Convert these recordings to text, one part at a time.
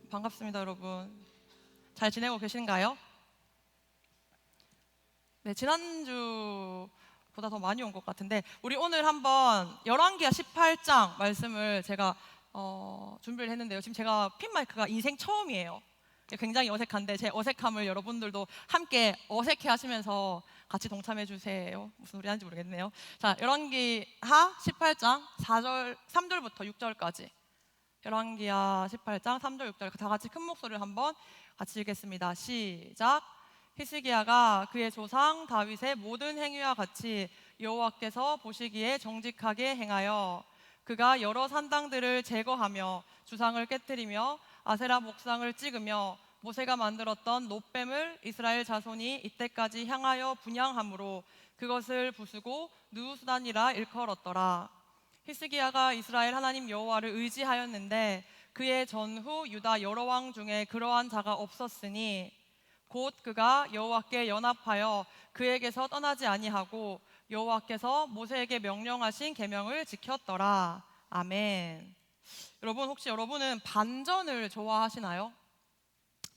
반갑습니다, 여러분. 잘 지내고 계신가요? 네, 지난주보다 더 많이 온 것 같은데 우리 오늘 한번 열왕기하 18장 말씀을 제가 준비를 했는데요. 지금 제가 핀 마이크가 인생 처음이에요. 굉장히 어색한데 제 어색함을 여러분들도 함께 어색해 하시면서 같이 동참해 주세요. 무슨 소리 하는지 모르겠네요. 자, 열왕기하 18장 3절부터 6절까지. 열왕기하 18장 3절 6절 다 같이 큰 목소리를 한번 같이 읽겠습니다. 시작. 히스기야가 그의 조상 다윗의 모든 행위와 같이 여호와께서 보시기에 정직하게 행하여 그가 여러 산당들을 제거하며 주상을 깨뜨리며 아세라 목상을 찍으며 모세가 만들었던 놋뱀을 이스라엘 자손이 이때까지 향하여 분향함으로 그것을 부수고 느우수단이라 일컬었더라. 히스기야가 이스라엘 하나님 여호와를 의지하였는데 그의 전후 유다 여러 왕 중에 그러한 자가 없었으니 곧 그가 여호와께 연합하여 그에게서 떠나지 아니하고 여호와께서 모세에게 명령하신 계명을 지켰더라. 아멘. 여러분, 혹시 여러분은 반전을 좋아하시나요?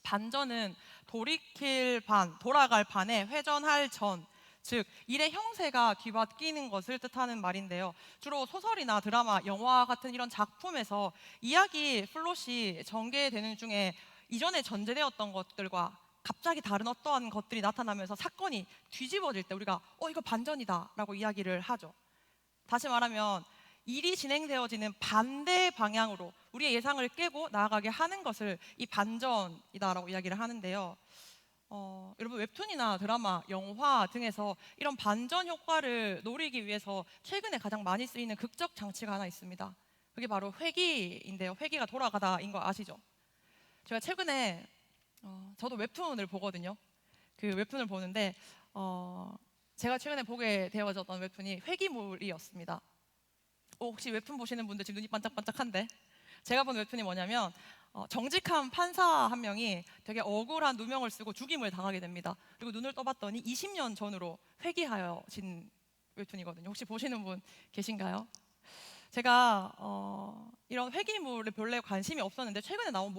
반전은 돌이킬 반, 돌아갈 반에 회전할 전, 즉 일의 형세가 뒤바뀌는 것을 뜻하는 말인데요. 주로 소설이나 드라마, 영화 같은 이런 작품에서 이야기 플롯이 전개되는 중에 이전에 전제되었던 것들과 갑자기 다른 어떠한 것들이 나타나면서 사건이 뒤집어질 때 우리가 이거 반전이다 라고 이야기를 하죠. 다시 말하면 일이 진행되어지는 반대 방향으로 우리의 예상을 깨고 나아가게 하는 것을 이 반전이다라고 이야기를 하는데요. 여러분, 웹툰이나 드라마, 영화 등에서 이런 반전 효과를 노리기 위해서 최근에 가장 많이 쓰이는 극적 장치가 하나 있습니다. 그게 바로 회기인데요. 회기가 돌아가다인 거 아시죠? 제가 최근에 저도 웹툰을 보거든요. 그 웹툰을 보는데 제가 최근에 보게 되어졌던 웹툰이 회기물이었습니다. 혹시 웹툰 보시는 분들 지금 눈이 반짝반짝한데, 제가 본 웹툰이 뭐냐면 정직한 판사 한 명이 되게 억울한 누명을 쓰고 죽임을 당하게 됩니다. 그리고 눈을 떠봤더니 20년 전으로 회귀하여진 웹툰이거든요. 혹시 보시는 분 계신가요? 제가 이런 회기물에 별로 관심이 없었는데 최근에 나온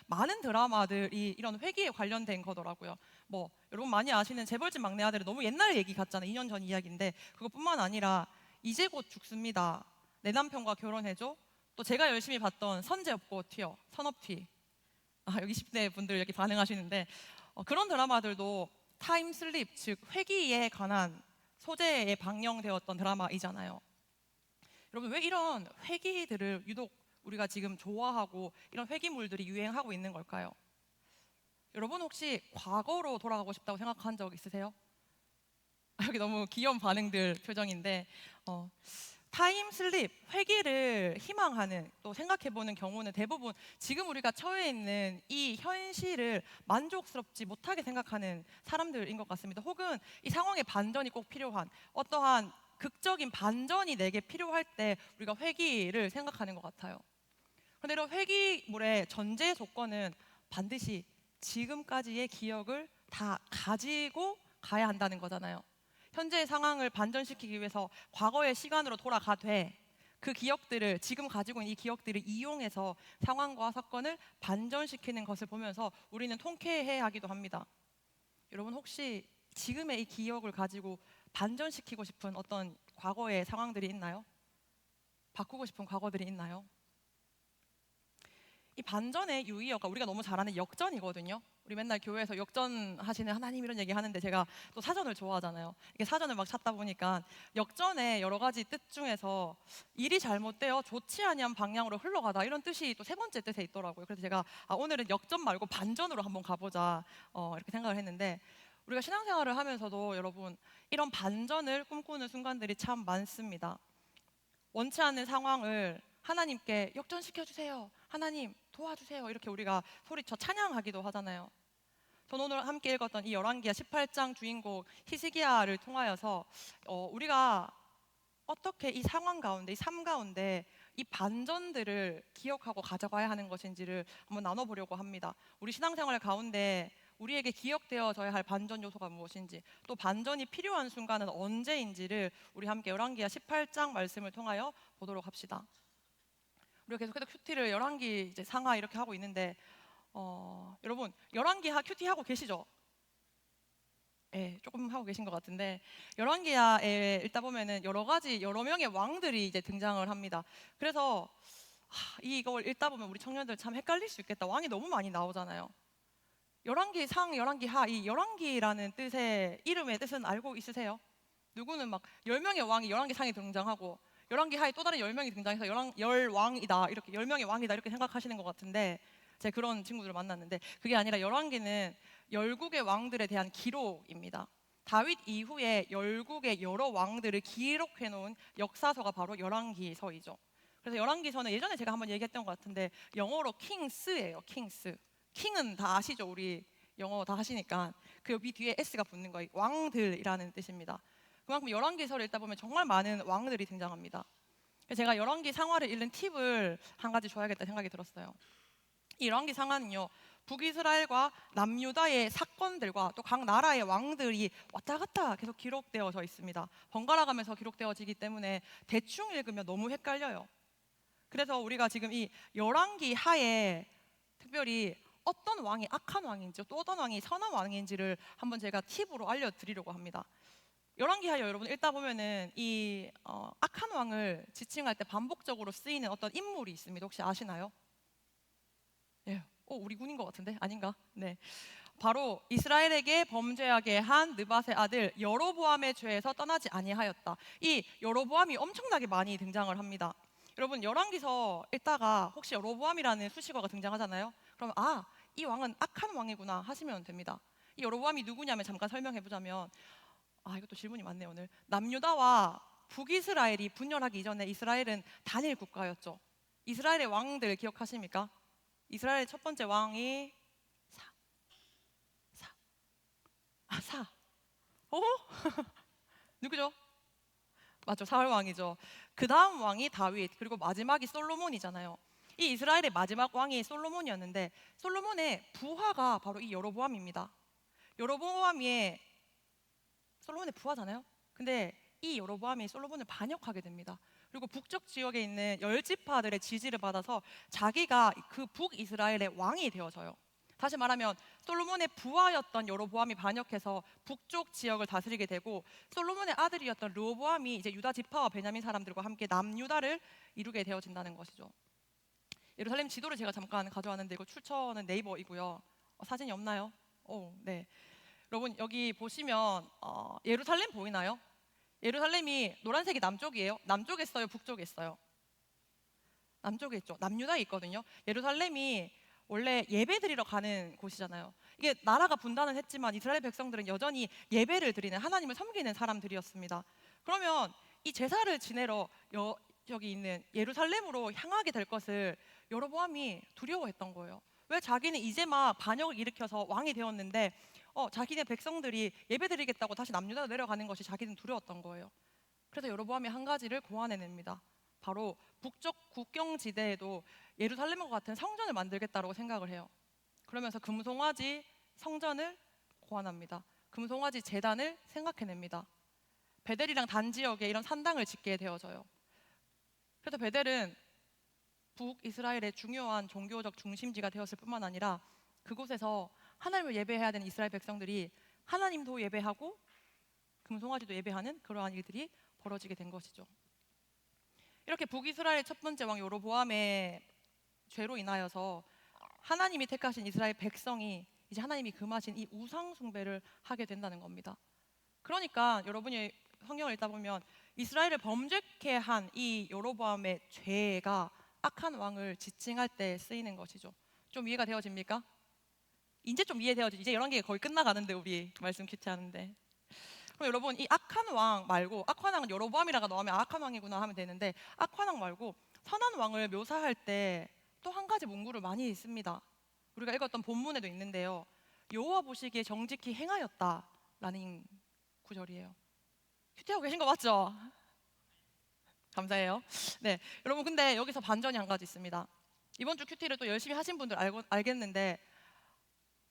많은 드라마들이 이런 회기에 관련된 거더라고요. 뭐 여러분 많이 아시는 재벌집 막내 아들은 너무 옛날 얘기 같잖아요. 2년 전 이야기인데 그것뿐만 아니라 이제 곧 죽습니다. 내 남편과 결혼해줘. 또 제가 열심히 봤던 선제 없고 튀어, 선업튀. 여기 10대 분들 여기 반응하시는데 그런 드라마들도 타임슬립, 즉 회기에 관한 소재에 방영되었던 드라마이잖아요. 여러분, 왜 이런 회기들을 유독 우리가 지금 좋아하고 이런 회기물들이 유행하고 있는 걸까요? 여러분 혹시 과거로 돌아가고 싶다고 생각한 적 있으세요? 여기 너무 귀여운 반응들 표정인데 타임슬립, 회기를 희망하는, 또 생각해보는 경우는 대부분 지금 우리가 처해 있는 이 현실을 만족스럽지 못하게 생각하는 사람들인 것 같습니다. 혹은 이 상황의 반전이 꼭 필요한, 어떠한 극적인 반전이 내게 필요할 때 우리가 회기를 생각하는 것 같아요. 그런데 이런 회기물의 전제 조건은 반드시 지금까지의 기억을 다 가지고 가야 한다는 거잖아요. 현재의 상황을 반전시키기 위해서 과거의 시간으로 돌아가되 그 기억들을, 지금 가지고 있는 이 기억들을 이용해서 상황과 사건을 반전시키는 것을 보면서 우리는 통쾌해 하기도 합니다. 여러분 혹시 지금의 이 기억을 가지고 반전시키고 싶은 어떤 과거의 상황들이 있나요? 바꾸고 싶은 과거들이 있나요? 이 반전의 유의어가 우리가 너무 잘 아는 역전이거든요. 우리 맨날 교회에서 역전 하시는 하나님 이런 얘기 하는데 제가 또 사전을 좋아하잖아요. 이게 사전을 막 찾다 보니까 역전의 여러 가지 뜻 중에서 일이 잘못되어 좋지 아니한 방향으로 흘러가다 이런 뜻이 또 세 번째 뜻에 있더라고요. 그래서 제가 오늘은 역전 말고 반전으로 한번 가보자 이렇게 생각을 했는데, 우리가 신앙생활을 하면서도 여러분 이런 반전을 꿈꾸는 순간들이 참 많습니다. 원치 않는 상황을 하나님께 역전시켜 주세요. 하나님 도와주세요. 이렇게 우리가 소리쳐 찬양하기도 하잖아요. 저는 오늘 함께 읽었던 이 열왕기하 18장 주인공 히스기야를 통하여서 우리가 어떻게 이 상황 가운데, 이 삶 가운데 이 반전들을 기억하고 가져가야 하는 것인지를 한번 나눠보려고 합니다. 우리 신앙생활 가운데 우리에게 기억되어져야 할 반전 요소가 무엇인지, 또 반전이 필요한 순간은 언제인지를 우리 함께 열왕기하 18장 말씀을 통하여 보도록 합시다. 우리가 계속해서 큐티를 11기 이제 상하 이렇게 하고 있는데 여러분 열왕기하 큐티 하고 계시죠? 예, 조금 하고 계신 것 같은데 열왕기하에 읽다 보면은 여러 가지 여러 명의 왕들이 이제 등장을 합니다. 그래서 이걸 읽다 보면 우리 청년들 참 헷갈릴 수 있겠다. 왕이 너무 많이 나오잖아요. 열왕기 상, 열왕기 하, 이 열왕기라는 뜻의 이름의 뜻은 알고 있으세요? 누구는 막 10명의 왕이 열왕기 상에 등장하고 열왕기 하에 또 다른 10명이 등장해서 열왕이다 이렇게 10명의 왕이다 이렇게 생각하시는 것 같은데 제가 그런 친구들을 만났는데 그게 아니라 열왕기는 열국의 왕들에 대한 기록입니다. 다윗 이후에 열국의 여러 왕들을 기록해 놓은 역사서가 바로 열왕기서이죠. 그래서 열왕기서는 예전에 제가 한번 얘기했던 것 같은데 영어로 킹스예요. 킹스. 킹은 다 아시죠? 우리 영어 다 하시니까 그 여기 뒤에 s가 붙는 거예요. 왕들이라는 뜻입니다. 그만큼 열왕기서를 읽다 보면 정말 많은 왕들이 등장합니다. 그래서 제가 열왕기 상하를 읽는 팁을 한 가지 줘야겠다 생각이 들었어요. 이 열왕기 상하는요, 북이스라엘과 남유다의 사건들과 또 각 나라의 왕들이 왔다 갔다 계속 기록되어져 있습니다. 번갈아 가면서 기록되어지기 때문에 대충 읽으면 너무 헷갈려요. 그래서 우리가 지금 이 열왕기 하에 특별히 어떤 왕이 악한 왕인지 또 어떤 왕이 선한 왕인지를 한번 제가 팁으로 알려드리려고 합니다. 열왕기하 여러분 읽다 보면은 이 악한 왕을 지칭할 때 반복적으로 쓰이는 어떤 인물이 있습니다. 혹시 아시나요? 예, 우리 군인 것 같은데 아닌가? 네, 바로 이스라엘에게 범죄하게 한 느밧의 아들 여로보암의 죄에서 떠나지 아니하였다. 이 여로보암이 엄청나게 많이 등장을 합니다. 여러분 열왕기서 읽다가 혹시 여로보암이라는 수식어가 등장하잖아요. 그럼 이 왕은 악한 왕이구나 하시면 됩니다. 이 여로보암이 누구냐면 잠깐 설명해 보자면 이것도 질문이 많네요 오늘. 남유다와 북이스라엘이 분열하기 이전에 이스라엘은 단일 국가였죠. 이스라엘의 왕들 기억하십니까? 이스라엘의 첫 번째 왕이 사. 어? 누구죠? 맞죠, 사울 왕이죠. 그 다음 왕이 다윗, 그리고 마지막이 솔로몬이잖아요. 이 이스라엘의 마지막 왕이 솔로몬이었는데 솔로몬의 부하가 바로 이 여로보암입니다. 여로보암이 솔로몬의 부하잖아요. 근데 이 여로보암이 솔로몬을 반역하게 됩니다. 그리고 북쪽 지역에 있는 열 지파들의 지지를 받아서 자기가 그 북이스라엘의 왕이 되어져요. 다시 말하면 솔로몬의 부하였던 여로보암이 반역해서 북쪽 지역을 다스리게 되고 솔로몬의 아들이었던 르호보암이 이제 유다 지파와 베냐민 사람들과 함께 남유다를 이루게 되어진다는 것이죠. 예루살렘 지도를 제가 잠깐 가져왔는데 이거 출처는 네이버이고요. 사진이 없나요? 네. 여러분 여기 보시면 예루살렘 보이나요? 예루살렘이 노란색이 남쪽이에요. 남쪽에 있어요? 북쪽에 있어요? 남쪽에 있죠. 남유다에 있거든요. 예루살렘이 원래 예배 드리러 가는 곳이잖아요. 이게 나라가 분단은 했지만 이스라엘 백성들은 여전히 예배를 드리는 하나님을 섬기는 사람들이었습니다. 그러면 이 제사를 지내러 여기 있는 예루살렘으로 향하게 될 것을 여로보암이 두려워했던 거예요. 왜 자기는 이제 막 반역을 일으켜서 왕이 되었는데 자기네 백성들이 예배드리겠다고 다시 남유다로 내려가는 것이 자기는 두려웠던 거예요. 그래서 여로보암이 한 가지를 고안해냅니다. 바로 북쪽 국경지대에도 예루살렘과 같은 성전을 만들겠다고 생각을 해요. 그러면서 금송아지 성전을 고안합니다. 금송아지 제단을 생각해냅니다. 베델이랑 단 지역에 이런 산당을 짓게 되어져요. 그래서 베델은 북이스라엘의 중요한 종교적 중심지가 되었을 뿐만 아니라 그곳에서 하나님을 예배해야 되는 이스라엘 백성들이 하나님도 예배하고 금송아지도 예배하는 그러한 일들이 벌어지게 된 것이죠. 이렇게 북이스라엘 첫 번째 왕 여로보암의 죄로 인하여서 하나님이 택하신 이스라엘 백성이 이제 하나님이 금하신 이 우상 숭배를 하게 된다는 겁니다. 그러니까 여러분이 성경을 읽다 보면 이스라엘을 범죄케 한 이 여로보암의 죄가 악한 왕을 지칭할 때 쓰이는 것이죠. 좀 이해가 되어집니까? 이제 좀 이해되어지죠. 이제 열왕기가 거의 끝나가는데 우리 말씀 큐티하는데. 그럼 여러분 이 악한 왕 말고 악한 왕은 여로보암이라고 넣으면 악한 왕이구나 하면 되는데 악한 왕 말고 선한 왕을 묘사할 때 또 한 가지 문구를 많이 씁니다. 우리가 읽었던 본문에도 있는데요. 여호와 보시기에 정직히 행하였다라는 구절이에요. 큐티하고 계신 거 맞죠? 감사해요. 네, 여러분 근데 여기서 반전이 한 가지 있습니다. 이번 주 큐티를 또 열심히 하신 분들 알겠는데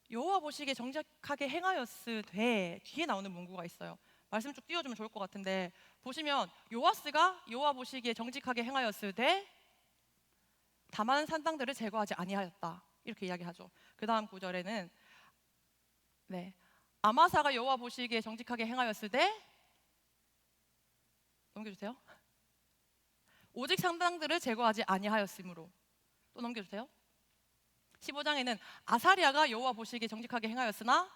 여호와 보시기에 정직하게 행하였으되 뒤에 나오는 문구가 있어요. 말씀 쭉 띄워주면 좋을 것 같은데 보시면 요아스가 여호와 보시기에 정직하게 행하였으되 다만 산당들을 제거하지 아니하였다. 이렇게 이야기하죠. 그 다음 구절에는 네, 아마사가 여호와 보시기에 정직하게 행하였을 때 넘겨주세요. 오직 상당들을 제거하지 아니하였으므로 또 넘겨주세요. 15장에는 아사리아가 여호와 보시기에 정직하게 행하였으나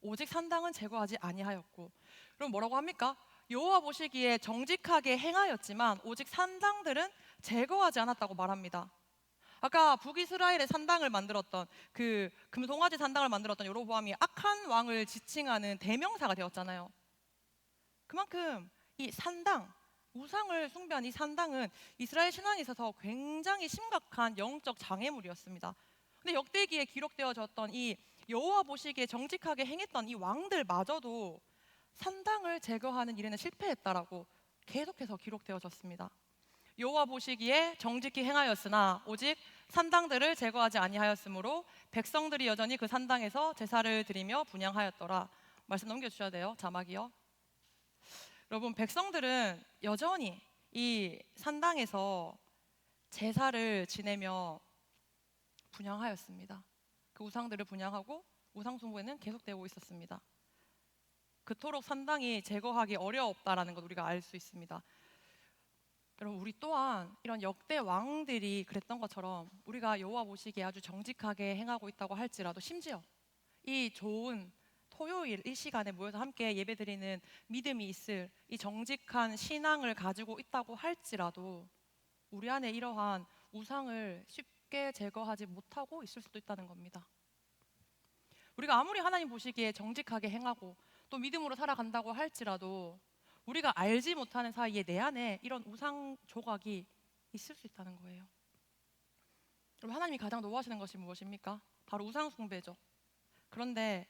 오직 산당은 제거하지 아니하였고, 그럼 뭐라고 합니까? 여호와 보시기에 정직하게 행하였지만 오직 산당들은 제거하지 않았다고 말합니다. 아까 북이스라엘의 산당을 만들었던 그 금송아지 산당을 만들었던 여로보암이 악한 왕을 지칭하는 대명사가 되었잖아요. 그만큼 이 산당, 우상을 숭배한 이 산당은 이스라엘 신앙에 있어서 굉장히 심각한 영적 장애물이었습니다. 근데 역대기에 기록되어졌던 이 여호와 보시기에 정직하게 행했던 이 왕들마저도 산당을 제거하는 일에는 실패했다라고 계속해서 기록되어졌습니다. 여호와 보시기에 정직히 행하였으나 오직 산당들을 제거하지 아니하였으므로 백성들이 여전히 그 산당에서 제사를 드리며 분향하였더라. 말씀 넘겨주셔야 돼요. 자막이요. 여러분, 백성들은 여전히 이 산당에서 제사를 지내며 분향하였습니다. 그 우상들을 분향하고 우상 숭배는 계속되고 있었습니다. 그토록 산당이 제거하기 어려웠다라는 것 우리가 알 수 있습니다. 여러분, 우리 또한 이런 역대 왕들이 그랬던 것처럼 우리가 여호와 보시기에 아주 정직하게 행하고 있다고 할지라도, 심지어 이 좋은 토요일 이 시간에 모여서 함께 예배드리는 믿음이 있을 이 정직한 신앙을 가지고 있다고 할지라도 우리 안에 이러한 우상을 쉽게 제거하지 못하고 있을 수도 있다는 겁니다. 우리가 아무리 하나님 보시기에 정직하게 행하고 또 믿음으로 살아간다고 할지라도 우리가 알지 못하는 사이에 내 안에 이런 우상 조각이 있을 수 있다는 거예요. 여러분, 하나님이 가장 노하시는 것이 무엇입니까? 바로 우상 숭배죠. 그런데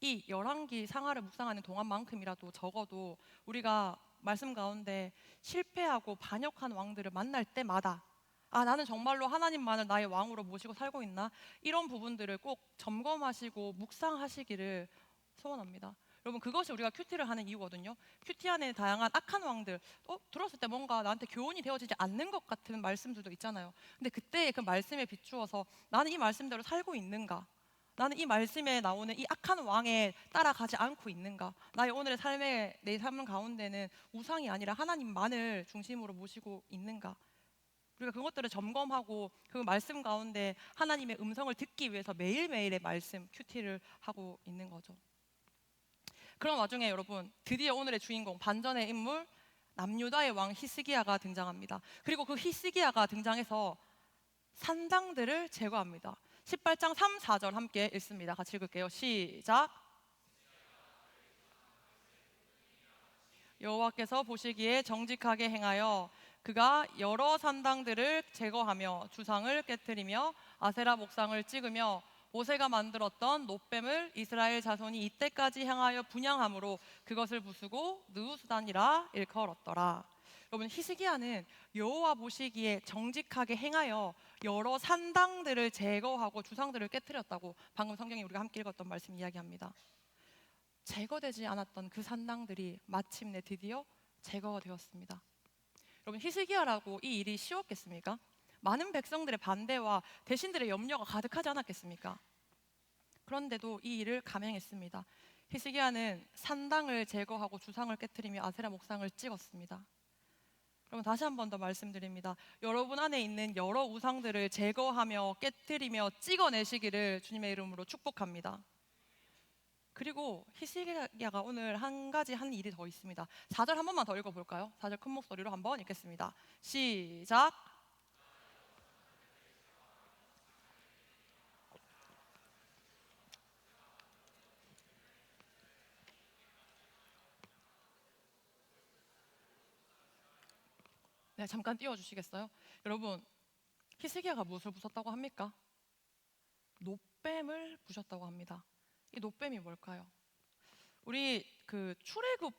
이 열왕기 상하를 묵상하는 동안만큼이라도 적어도 우리가 말씀 가운데 실패하고 반역한 왕들을 만날 때마다 나는 정말로 하나님만을 나의 왕으로 모시고 살고 있나? 이런 부분들을 꼭 점검하시고 묵상하시기를 소원합니다. 여러분, 그것이 우리가 큐티를 하는 이유거든요. 큐티 안에 다양한 악한 왕들, 들었을 때 뭔가 나한테 교훈이 되어지지 않는 것 같은 말씀들도 있잖아요. 근데 그때 그 말씀에 비추어서 나는 이 말씀대로 살고 있는가? 나는 이 말씀에 나오는 이 악한 왕에 따라가지 않고 있는가? 나의 오늘의 내 삶 가운데는 우상이 아니라 하나님만을 중심으로 모시고 있는가? 우리가 그것들을 점검하고 그 말씀 가운데 하나님의 음성을 듣기 위해서 매일매일의 말씀 큐티를 하고 있는 거죠. 그런 와중에 여러분, 드디어 오늘의 주인공, 반전의 인물 남유다의 왕 히스기야가 등장합니다. 그리고 그 히스기야가 등장해서 산당들을 제거합니다. 18장 3, 4절 함께 읽습니다. 같이 읽을게요. 시작. 여호와께서 보시기에 정직하게 행하여 그가 여러 산당들을 제거하며 주상을 깨뜨리며 아세라 목상을 찍으며 모세가 만들었던 놋뱀을 이스라엘 자손이 이때까지 향하여 분향함으로 그것을 부수고 느우수단이라 일컬었더라. 여러분, 히스기야는 여호와 보시기에 정직하게 행하여 여러 산당들을 제거하고 주상들을 깨뜨렸다고 방금 성경에 우리가 함께 읽었던 말씀 이야기합니다. 제거되지 않았던 그 산당들이 마침내 드디어 제거가 되었습니다. 여러분, 히스기야라고 이 일이 쉬웠겠습니까? 많은 백성들의 반대와 대신들의 염려가 가득하지 않았겠습니까? 그런데도 이 일을 감행했습니다. 히스기야는 산당을 제거하고 주상을 깨뜨리며 아세라 목상을 찍었습니다. 여러분, 다시 한 번 더 말씀드립니다. 여러분 안에 있는 여러 우상들을 제거하며 깨뜨리며 찍어내시기를 주님의 이름으로 축복합니다. 그리고 히스기야가 오늘 한 가지 한 일이 더 있습니다. 4절 한 번만 더 읽어볼까요? 4절 큰 목소리로 한번 읽겠습니다. 시작. 네, 잠깐 띄워주시겠어요? 여러분, 히스기야가 무엇을 부쉈다고 합니까? 놋뱀을 부셨다고 합니다. 이 놋뱀이 뭘까요? 우리 그 출애굽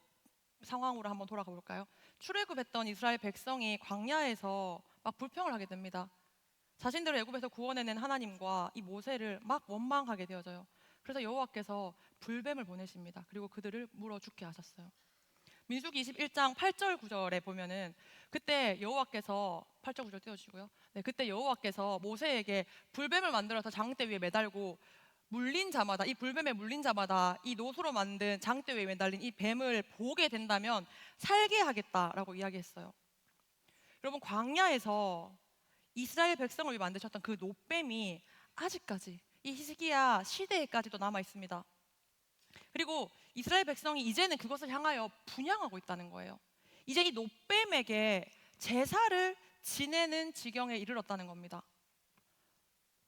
상황으로 한번 돌아가 볼까요? 출애굽했던 이스라엘 백성이 광야에서 막 불평을 하게 됩니다. 자신들을 애굽에서 구원해낸 하나님과 이 모세를 막 원망하게 되어져요. 그래서 여호와께서 불뱀을 보내십니다. 그리고 그들을 물어 죽게 하셨어요. 민수기 21장 8절 9절에 보면은 그때 여호와께서 8절 9절 띄워주시고요. 네, 그때 여호와께서 모세에게 불뱀을 만들어서 장대 위에 매달고 물린 자마다 이 불뱀에 물린 자마다 이 노소로 만든 장대 위에 매달린 이 뱀을 보게 된다면 살게 하겠다라고 이야기했어요. 여러분 광야에서 이스라엘 백성을 위해 만드셨던 그 노뱀이 아직까지 이 히스기야 시대에까지도 남아 있습니다. 그리고 이스라엘 백성이 이제는 그것을 향하여 분향하고 있다는 거예요. 이제 이 노뱀에게 제사를 지내는 지경에 이르렀다는 겁니다.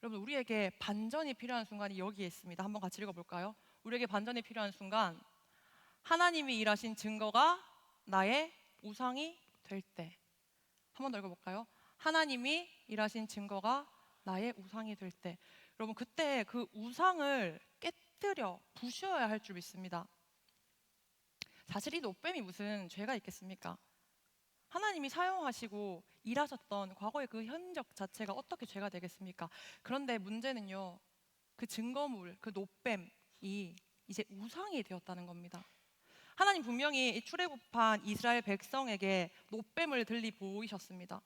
여러분 우리에게 반전이 필요한 순간이 여기에 있습니다. 한번 같이 읽어볼까요? 우리에게 반전이 필요한 순간 하나님이 일하신 증거가 나의 우상이 될 때. 한 번 더 읽어볼까요? 하나님이 일하신 증거가 나의 우상이 될 때. 여러분 그때 그 우상을 깨뜨려 부셔야 할 줄 믿습니다. 사실 이 노뱀이 무슨 죄가 있겠습니까? 하나님이 사용하시고 일하셨던 과거의 그 흔적 자체가 어떻게 죄가 되겠습니까? 그런데 문제는요, 그 증거물, 그 노뱀이 이제 우상이 되었다는 겁니다. 하나님 분명히 이 출애굽한 이스라엘 백성에게 노뱀을 들리 보이셨습니다.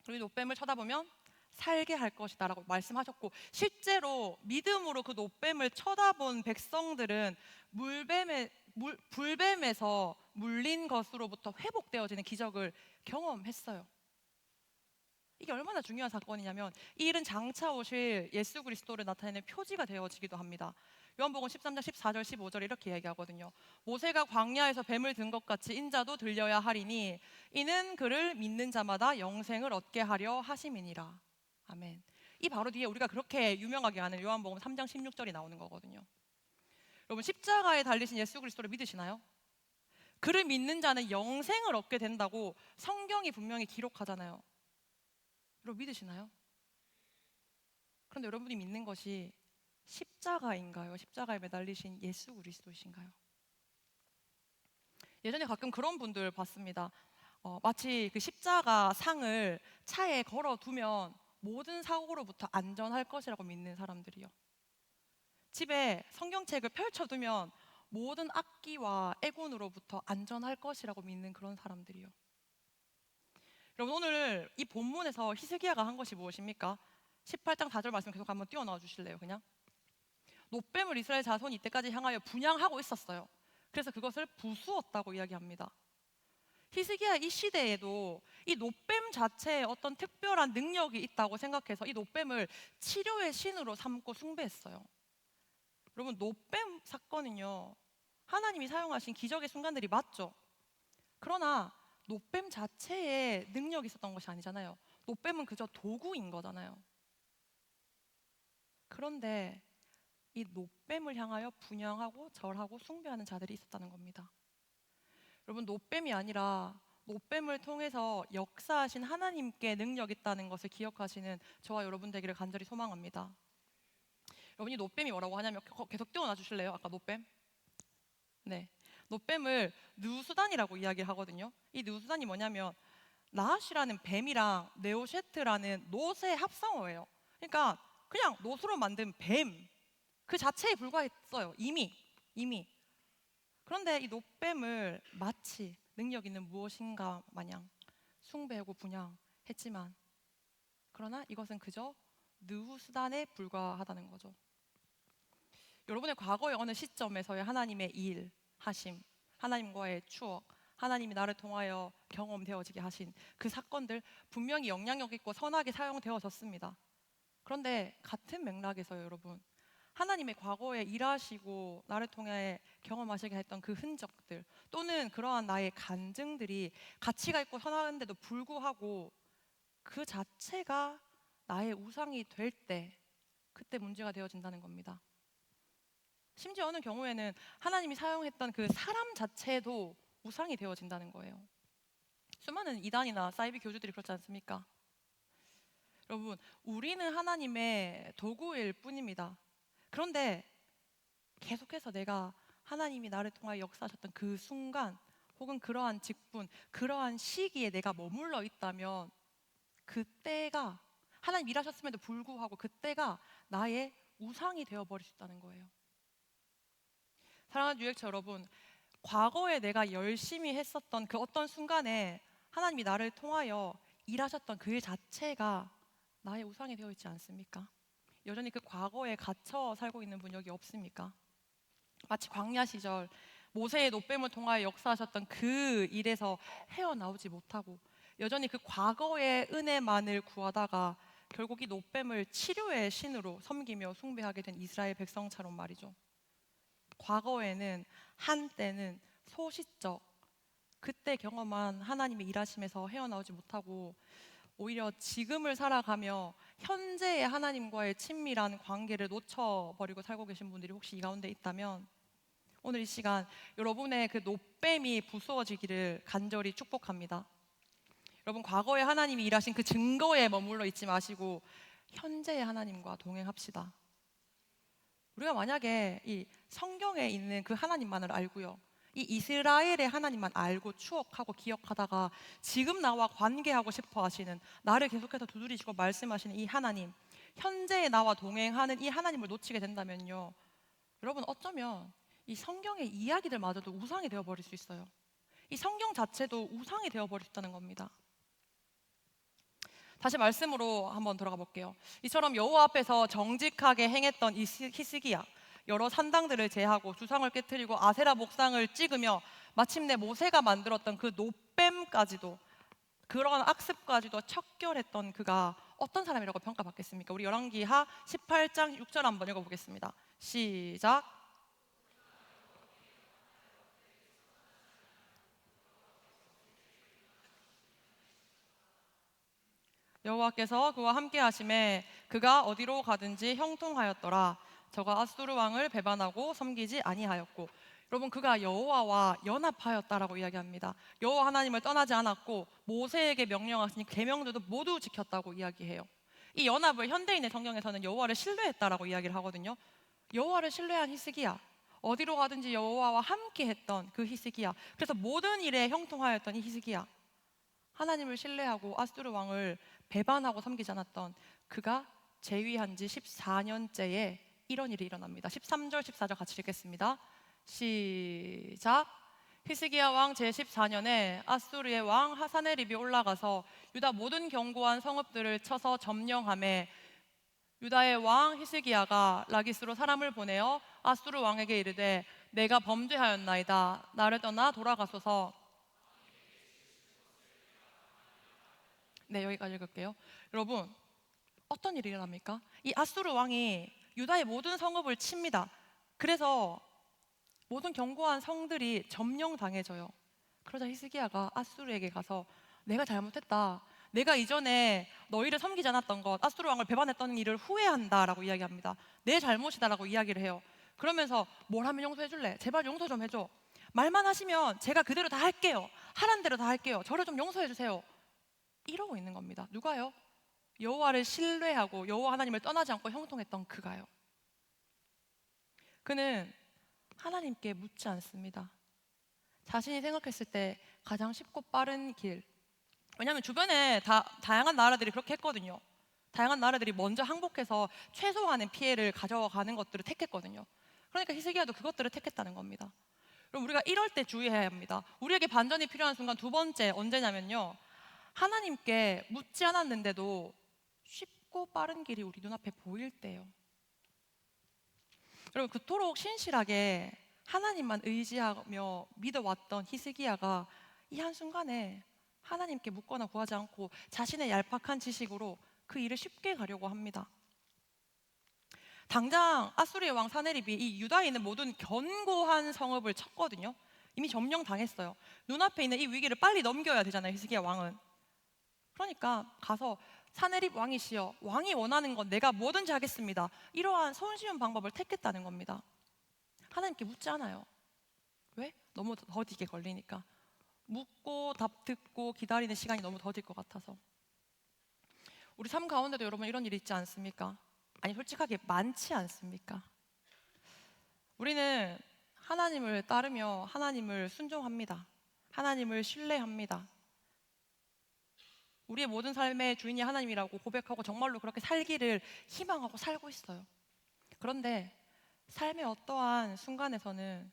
그리고 노뱀을 쳐다보면 살게 할 것이다라고 말씀하셨고, 실제로 믿음으로 그 노뱀을 쳐다본 백성들은 불뱀에서 물린 것으로부터 회복되어지는 기적을 경험했어요. 이게 얼마나 중요한 사건이냐면 이 일은 장차 오실 예수 그리스도를 나타내는 표지가 되어지기도 합니다. 요한복음 13장 14절 15절 이렇게 얘기하거든요. 모세가 광야에서 뱀을 든 것 같이 인자도 들려야 하리니 이는 그를 믿는 자마다 영생을 얻게 하려 하심이니라. 아멘. 이 바로 뒤에 우리가 그렇게 유명하게 아는 요한복음 3장 16절이 나오는 거거든요. 여러분 십자가에 달리신 예수 그리스도를 믿으시나요? 그를 믿는 자는 영생을 얻게 된다고 성경이 분명히 기록하잖아요. 여러분 믿으시나요? 그런데 여러분이 믿는 것이 십자가인가요? 십자가에 매달리신 예수 그리스도이신가요? 예전에 가끔 그런 분들 봤습니다. 마치 그 십자가 상을 차에 걸어두면 모든 사고로부터 안전할 것이라고 믿는 사람들이요. 집에 성경책을 펼쳐두면 모든 악기와 애군으로부터 안전할 것이라고 믿는 그런 사람들이요. 여러분 오늘 이 본문에서 히스기야가 한 것이 무엇입니까? 18장 4절 말씀 계속 한번 띄워넣어 주실래요? 그냥 노뱀을 이스라엘 자손이 이때까지 향하여 분향하고 있었어요. 그래서 그것을 부수었다고 이야기합니다. 히스기야 이 시대에도 이 노뱀 자체에 어떤 특별한 능력이 있다고 생각해서 이 노뱀을 치료의 신으로 삼고 숭배했어요. 여러분 노뱀 사건은요 하나님이 사용하신 기적의 순간들이 맞죠. 그러나 노뱀 자체에 능력이 있었던 것이 아니잖아요. 노뱀은 그저 도구인 거잖아요. 그런데 이 노뱀을 향하여 분향하고 절하고 숭배하는 자들이 있었다는 겁니다. 여러분 노뱀이 아니라 노뱀을 통해서 역사하신 하나님께 능력 있다는 것을 기억하시는 저와 여러분 되기를 간절히 소망합니다. 여러분이 노뱀이 뭐라고 하냐면 계속 띄워놔 주실래요? 아까 노뱀? 네, 노뱀을 느우수단이라고 이야기를 하거든요. 이 느우수단이 뭐냐면 나핫이라는 뱀이랑 네오셰트라는 놋의 합성어예요. 그러니까 그냥 놋으로 만든 뱀 그 자체에 불과했어요. 이미. 그런데 이 노뱀을 마치 능력 있는 무엇인가 마냥 숭배하고 분향했지만 그러나 이것은 그저 느우수단에 불과하다는 거죠. 여러분의 과거의 어느 시점에서의 하나님의 일, 하심, 하나님과의 추억, 하나님이 나를 통하여 경험되어지게 하신 그 사건들 분명히 영향력 있고 선하게 사용되어졌습니다. 그런데 같은 맥락에서 여러분 하나님의 과거에 일하시고 나를 통해 경험하시게 했던 그 흔적들 또는 그러한 나의 간증들이 가치가 있고 선한데도 불구하고 그 자체가 나의 우상이 될 때 그때 문제가 되어진다는 겁니다. 심지어 어느 경우에는 하나님이 사용했던 그 사람 자체도 우상이 되어진다는 거예요. 수많은 이단이나 사이비 교주들이 그렇지 않습니까? 여러분 우리는 하나님의 도구일 뿐입니다. 그런데 계속해서 내가 하나님이 나를 통하여 역사하셨던 그 순간 혹은 그러한 직분, 그러한 시기에 내가 머물러 있다면 그때가 하나님 일하셨음에도 불구하고 그때가 나의 우상이 되어버릴 수 있다는 거예요. 사랑하는 유액처 여러분, 과거에 내가 열심히 했었던 그 어떤 순간에 하나님이 나를 통하여 일하셨던 그 일 자체가 나의 우상이 되어 있지 않습니까? 여전히 그 과거에 갇혀 살고 있는 분 여기 없습니까? 마치 광야 시절 모세의 노뱀을 통하여 역사하셨던 그 일에서 헤어나오지 못하고 여전히 그 과거의 은혜만을 구하다가 결국 이 노뱀을 치료의 신으로 섬기며 숭배하게 된 이스라엘 백성처럼 말이죠. 과거에는 한때는 소시적 그때 경험한 하나님의 일하심에서 헤어나오지 못하고 오히려 지금을 살아가며 현재의 하나님과의 친밀한 관계를 놓쳐버리고 살고 계신 분들이 혹시 이 가운데 있다면 오늘 이 시간 여러분의 그 노뱀이 부수어지기를 간절히 축복합니다. 여러분 과거에 하나님이 일하신 그 증거에 머물러 있지 마시고 현재의 하나님과 동행합시다. 우리가 만약에 이 성경에 있는 그 하나님만을 알고요, 이 이스라엘의 하나님만 알고 추억하고 기억하다가 지금 나와 관계하고 싶어 하시는, 나를 계속해서 두드리시고 말씀하시는 이 하나님, 현재의 나와 동행하는 이 하나님을 놓치게 된다면요, 여러분 어쩌면 이 성경의 이야기들마저도 우상이 되어버릴 수 있어요. 이 성경 자체도 우상이 되어버릴 수 있다는 겁니다. 다시 말씀으로 한번 들어가 볼게요. 이처럼 여호와 앞에서 정직하게 행했던 이 히스기야, 여러 산당들을 제하고 주상을 깨뜨리고 아세라 목상을 찍으며 마침내 모세가 만들었던 그 노뱀까지도, 그런 악습까지도 척결했던 그가 어떤 사람이라고 평가받겠습니까? 우리 열왕기하 18장 6절 한번 읽어보겠습니다. 시작. 여호와께서 그와 함께 하심에 그가 어디로 가든지 형통하였더라. 저가 아수르 왕을 배반하고 섬기지 아니하였고. 여러분 그가 여호와와 연합하였다라고 이야기합니다. 여호와 하나님을 떠나지 않았고 모세에게 명령하신 계명들도 모두 지켰다고 이야기해요. 이 연합을 현대인의 성경에서는 여호와를 신뢰했다라고 이야기를 하거든요. 여호와를 신뢰한 히스기야, 어디로 가든지 여호와와 함께했던 그 히스기야, 그래서 모든 일에 형통하였던 이 히스기야, 하나님을 신뢰하고 아수르 왕을 배반하고 섬기지 않았던 그가 재위한 지 14년째에 이런 일이 일어납니다. 13절 14절 같이 읽겠습니다. 시작. 히스기야 왕 제14년에 아수르의 왕 하사네립이 올라가서 유다 모든 견고한 성읍들을 쳐서 점령하매 유다의 왕 히스기야가 라기스로 사람을 보내어 아수르 왕에게 이르되 내가 범죄하였나이다. 나를 떠나 돌아가소서. 네, 여기까지 읽을게요. 여러분 어떤 일이 일어납니까? 이 아수르 왕이 유다의 모든 성읍을 칩니다. 그래서 모든 견고한 성들이 점령당해져요. 그러자 히스기야가 아수르에게 가서 내가 잘못했다, 내가 이전에 너희를 섬기지 않았던 것, 아수르 왕을 배반했던 일을 후회한다라고 이야기합니다. 내 잘못이다라고 이야기를 해요. 그러면서 뭘 하면 용서해 줄래? 제발 용서 좀 해줘. 말만 하시면 제가 그대로 다 할게요. 하란 대로 다 할게요. 저를 좀 용서해 주세요. 이러고 있는 겁니다. 누가요? 여호와를 신뢰하고 여호와 하나님을 떠나지 않고 형통했던 그가요. 그는 하나님께 묻지 않습니다. 자신이 생각했을 때 가장 쉽고 빠른 길. 왜냐하면 주변에 다양한 나라들이 그렇게 했거든요. 다양한 나라들이 먼저 항복해서 최소한의 피해를 가져가는 것들을 택했거든요. 그러니까 히스기야도 그것들을 택했다는 겁니다. 그럼 우리가 이럴 때 주의해야 합니다. 우리에게 반전이 필요한 순간 두 번째 언제냐면요, 하나님께 묻지 않았는데도 쉽고 빠른 길이 우리 눈앞에 보일 때요. 여러분 그토록 신실하게 하나님만 의지하며 믿어왔던 히스기야가 이 한순간에 하나님께 묻거나 구하지 않고 자신의 얄팍한 지식으로 그 일을 쉽게 가려고 합니다. 당장 아수르의 왕 사네립이 이 유다에 있는 모든 견고한 성읍을 쳤거든요. 이미 점령당했어요. 눈앞에 있는 이 위기를 빨리 넘겨야 되잖아요, 히스기야 왕은. 그러니까 가서 사네립 왕이시여, 왕이 원하는 건 내가 뭐든지 하겠습니다, 이러한 손쉬운 방법을 택했다는 겁니다. 하나님께 묻지 않아요. 왜? 너무 더디게 걸리니까. 묻고 답 듣고 기다리는 시간이 너무 더딜 것 같아서. 우리 삶 가운데도 여러분 이런 일이 있지 않습니까? 아니 솔직하게 많지 않습니까? 우리는 하나님을 따르며 하나님을 순종합니다. 하나님을 신뢰합니다. 우리의 모든 삶의 주인이 하나님이라고 고백하고 정말로 그렇게 살기를 희망하고 살고 있어요. 그런데 삶의 어떠한 순간에서는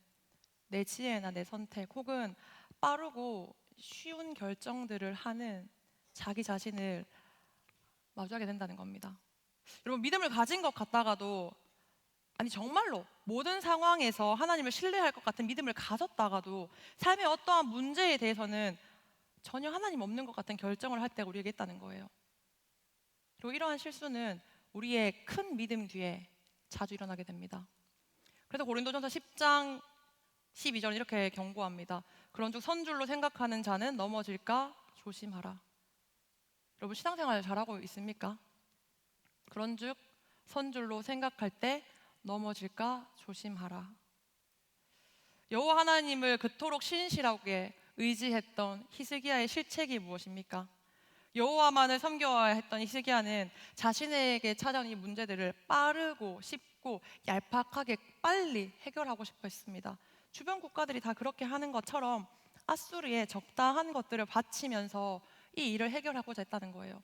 내 지혜나 내 선택 혹은 빠르고 쉬운 결정들을 하는 자기 자신을 마주하게 된다는 겁니다. 여러분, 믿음을 가진 것 같다가도, 아니 정말로 모든 상황에서 하나님을 신뢰할 것 같은 믿음을 가졌다가도 삶의 어떠한 문제에 대해서는 전혀 하나님 없는 것 같은 결정을 할 때가 우리에게 있다는 거예요. 그리고 이러한 실수는 우리의 큰 믿음 뒤에 자주 일어나게 됩니다. 그래서 고린도전서 10장 12절 이렇게 경고합니다. 그런즉 선줄로 생각하는 자는 넘어질까 조심하라. 여러분, 신앙생활 잘하고 있습니까? 그런즉 선줄로 생각할 때 넘어질까 조심하라. 여호와 하나님을 그토록 신실하게 의지했던 히스기야의 실책이 무엇입니까? 여호와만을 섬겨야 했던 히스기야는 자신에게 찾아온 이 문제들을 빠르고 쉽고 얄팍하게 빨리 해결하고 싶어 했습니다. 주변 국가들이 다 그렇게 하는 것처럼 아수르에 적당한 것들을 바치면서 이 일을 해결하고자 했다는 거예요.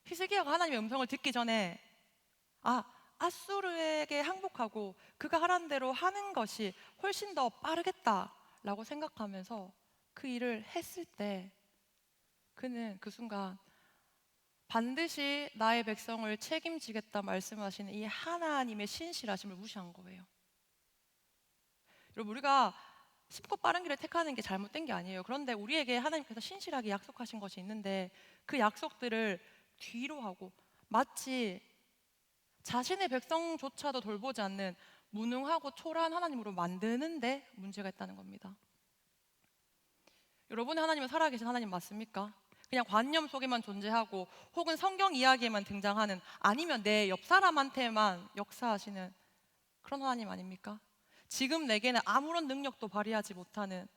히스기야가 하나님의 음성을 듣기 전에 아수르에게 항복하고 그가 하라는 대로 하는 것이 훨씬 더 빠르겠다라고 생각하면서 그 일을 했을 때 그는 그 순간 반드시 나의 백성을 책임지겠다 말씀하시는 이 하나님의 신실하심을 무시한 거예요. 여러분, 우리가 쉽고 빠른 길을 택하는 게 잘못된 게 아니에요. 그런데 우리에게 하나님께서 신실하게 약속하신 것이 있는데 그 약속들을 뒤로 하고 마치 자신의 백성조차도 돌보지 않는 무능하고 초라한 하나님으로 만드는데 문제가 있다는 겁니다. 여러분의 하나님은 살아계신 하나님 맞습니까? 그냥 관념 속에만 존재하고 혹은 성경 이야기에만 등장하는, 아니면 내 옆 사람한테만 역사하시는 그런 하나님 아닙니까? 지금 내게는 아무런 능력도 발휘하지 못하는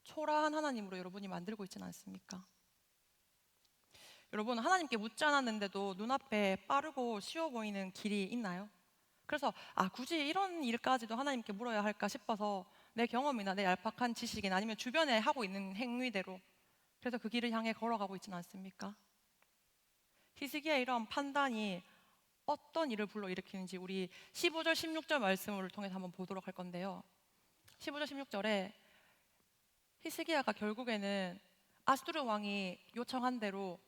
초라한 하나님으로 여러분이 만들고 있지는 않습니까? 여러분, 하나님께 묻지 않았는데도 눈앞에 빠르고 쉬워 보이는 길이 있나요? 그래서 굳이 이런 일까지도 하나님께 물어야 할까 싶어서 내 경험이나 내 얄팍한 지식이나 아니면 주변에 하고 있는 행위대로 그래서 그 길을 향해 걸어가고 있지는 않습니까? 히스기야의 이런 판단이 어떤 일을 불러일으키는지 우리 15절 16절 말씀을 통해서 한번 보도록 할 건데요. 15절 16절에 히스기야가 결국에는 아수르 왕이 요청한 대로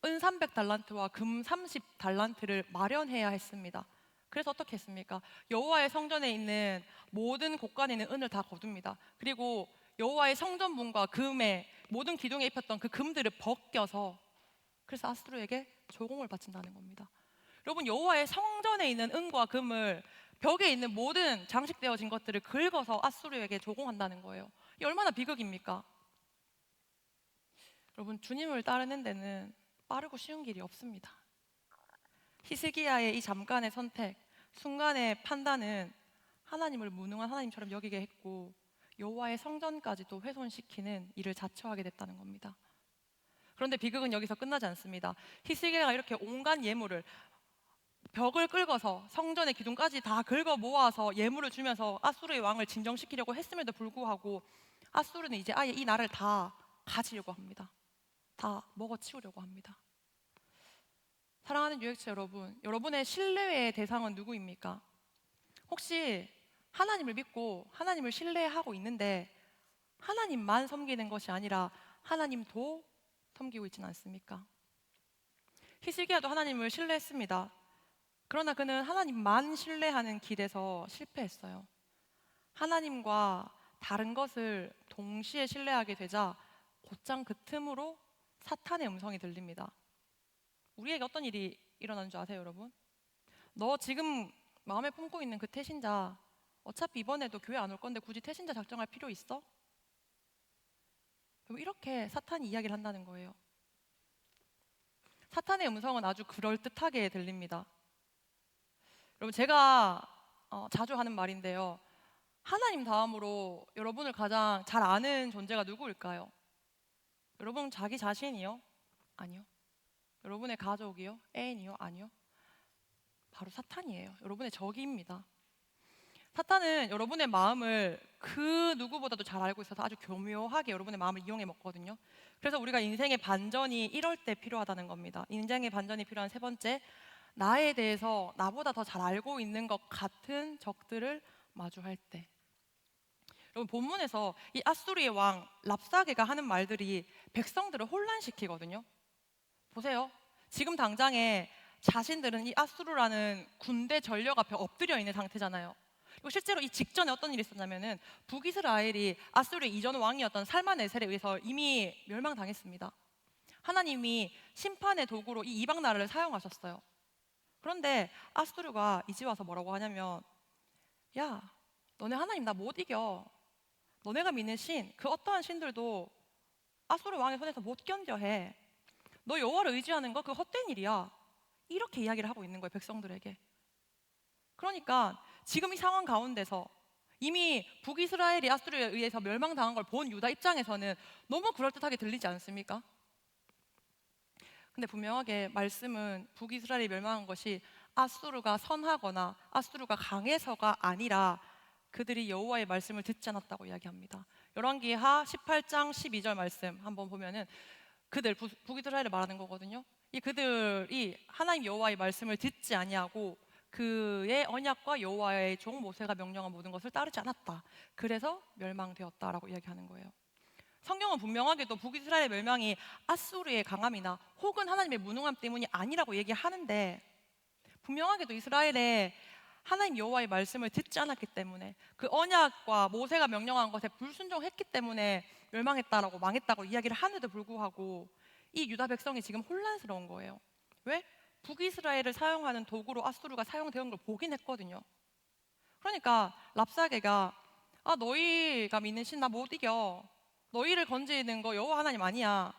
은 300달란트와 금 30달란트를 마련해야 했습니다. 그래서 어떻게 했습니까? 여호와의 성전에 있는 모든 곳간에 있는 은을 다 거둡니다. 그리고 여호와의 성전문과 금에 모든 기둥에 입혔던 그 금들을 벗겨서 그래서 아수르에게 조공을 바친다는 겁니다. 여러분, 여호와의 성전에 있는 은과 금을 벽에 있는 모든 장식되어진 것들을 긁어서 아수르에게 조공한다는 거예요. 이 얼마나 비극입니까? 여러분, 주님을 따르는 데는 빠르고 쉬운 길이 없습니다. 히스기야의 이 잠깐의 선택, 순간의 판단은 하나님을 무능한 하나님처럼 여기게 했고 여호와의 성전까지도 훼손시키는 일을 자처하게 됐다는 겁니다. 그런데 비극은 여기서 끝나지 않습니다. 히스기야가 이렇게 온갖 예물을 벽을 긁어서 성전의 기둥까지 다 긁어 모아서 예물을 주면서 아수르의 왕을 진정시키려고 했음에도 불구하고 아수르는 이제 아예 이 나라를 다 가지려고 합니다. 다 먹어치우려고 합니다. 사랑하는 유액체 여러분, 여러분의 신뢰의 대상은 누구입니까? 혹시 하나님을 믿고 하나님을 신뢰하고 있는데 하나님만 섬기는 것이 아니라 하나님도 섬기고 있지는 않습니까? 히스기야도 하나님을 신뢰했습니다. 그러나 그는 하나님만 신뢰하는 길에서 실패했어요. 하나님과 다른 것을 동시에 신뢰하게 되자 곧장 그 틈으로 사탄의 음성이 들립니다. 우리에게 어떤 일이 일어나는 줄 아세요, 여러분? 너 지금 마음에 품고 있는 그 태신자 어차피 이번에도 교회 안 올 건데 굳이 태신자 작정할 필요 있어? 이렇게 사탄이 이야기를 한다는 거예요. 사탄의 음성은 아주 그럴듯하게 들립니다. 여러분, 제가 자주 하는 말인데요. 하나님 다음으로 여러분을 가장 잘 아는 존재가 누구일까요? 여러분 자기 자신이요? 아니요. 여러분의 가족이요? 애인이요? 아니요. 바로 사탄이에요. 여러분의 적입니다. 사탄은 여러분의 마음을 그 누구보다도 잘 알고 있어서 아주 교묘하게 여러분의 마음을 이용해 먹거든요. 그래서 우리가 인생의 반전이 이럴 때 필요하다는 겁니다. 인생의 반전이 필요한 세 번째, 나에 대해서 나보다 더 잘 알고 있는 것 같은 적들을 마주할 때. 여러분 본문에서 이 아수르의 왕 랍사게가 하는 말들이 백성들을 혼란시키거든요. 보세요. 지금 당장에 자신들은 이 아수르라는 군대 전력 앞에 엎드려 있는 상태잖아요. 그리고 실제로 이 직전에 어떤 일이 있었냐면은 북이스라엘이 아수르의 이전 왕이었던 살마네셀에 의해서 이미 멸망당했습니다. 하나님이 심판의 도구로 이 이방 나라를 사용하셨어요. 그런데 아수르가 이제 와서 뭐라고 하냐면, 야, 너네 하나님 나 못 이겨. 너네가 믿는 신, 그 어떠한 신들도 아수르 왕의 손에서 못 견뎌 해. 너 여호와를 의지하는 거 그 헛된 일이야. 이렇게 이야기를 하고 있는 거예요, 백성들에게. 그러니까 지금 이 상황 가운데서 이미 북이스라엘이 아수르에 의해서 멸망당한 걸 본 유다 입장에서는 너무 그럴듯하게 들리지 않습니까? 근데 분명하게 말씀은 북이스라엘이 멸망한 것이 아수르가 선하거나 아수르가 강해서가 아니라 그들이 여호와의 말씀을 듣지 않았다고 이야기합니다. 열왕기하 18장 12절 말씀 한번 보면은 그들 북이스라엘을 말하는 거거든요. 이 그들이 하나님 여호와의 말씀을 듣지 아니하고 그의 언약과 여호와의 종 모세가 명령한 모든 것을 따르지 않았다. 그래서 멸망되었다라고 이야기하는 거예요. 성경은 분명하게도 북이스라엘의 멸망이 아수르의 강함이나 혹은 하나님의 무능함 때문이 아니라고 얘기하는데, 분명하게도 이스라엘의 하나님 여호와의 말씀을 듣지 않았기 때문에 그 언약과 모세가 명령한 것에 불순종했기 때문에 멸망했다라고 망했다고 이야기를 하는데도 불구하고 이 유다 백성이 지금 혼란스러운 거예요. 왜? 북이스라엘을 사용하는 도구로 아수르가 사용되는 걸 보긴 했거든요. 그러니까 랍사게가 너희가 믿는 신 나 못 이겨. 너희를 건지는 거 여호와 하나님 아니야.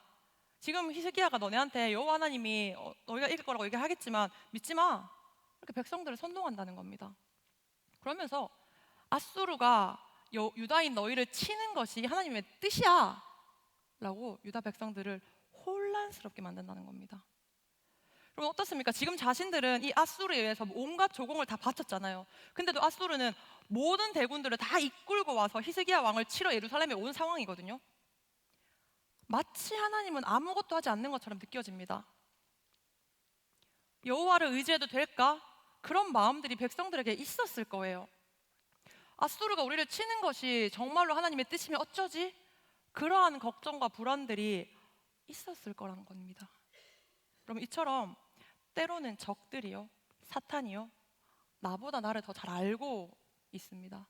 지금 히스기야가 너네한테 여호와 하나님이 너희가 이길 거라고 얘기하겠지만 믿지 마. 이렇게 백성들을 선동한다는 겁니다. 그러면서 아수르가 유다인 너희를 치는 것이 하나님의 뜻이야 라고 유다 백성들을 혼란스럽게 만든다는 겁니다. 그럼 어떻습니까? 지금 자신들은 이 아수르에 의해서 온갖 조공을 다 바쳤잖아요. 근데도 아수르는 모든 대군들을 다 이끌고 와서 히스기야 왕을 치러 예루살렘에 온 상황이거든요. 마치 하나님은 아무것도 하지 않는 것처럼 느껴집니다. 여호와를 의지해도 될까? 그런 마음들이 백성들에게 있었을 거예요. 아수르가 우리를 치는 것이 정말로 하나님의 뜻이면 어쩌지? 그러한 걱정과 불안들이 있었을 거라는 겁니다. 그럼 이처럼 때로는 적들이요, 사탄이요, 나보다 나를 더 잘 알고 있습니다.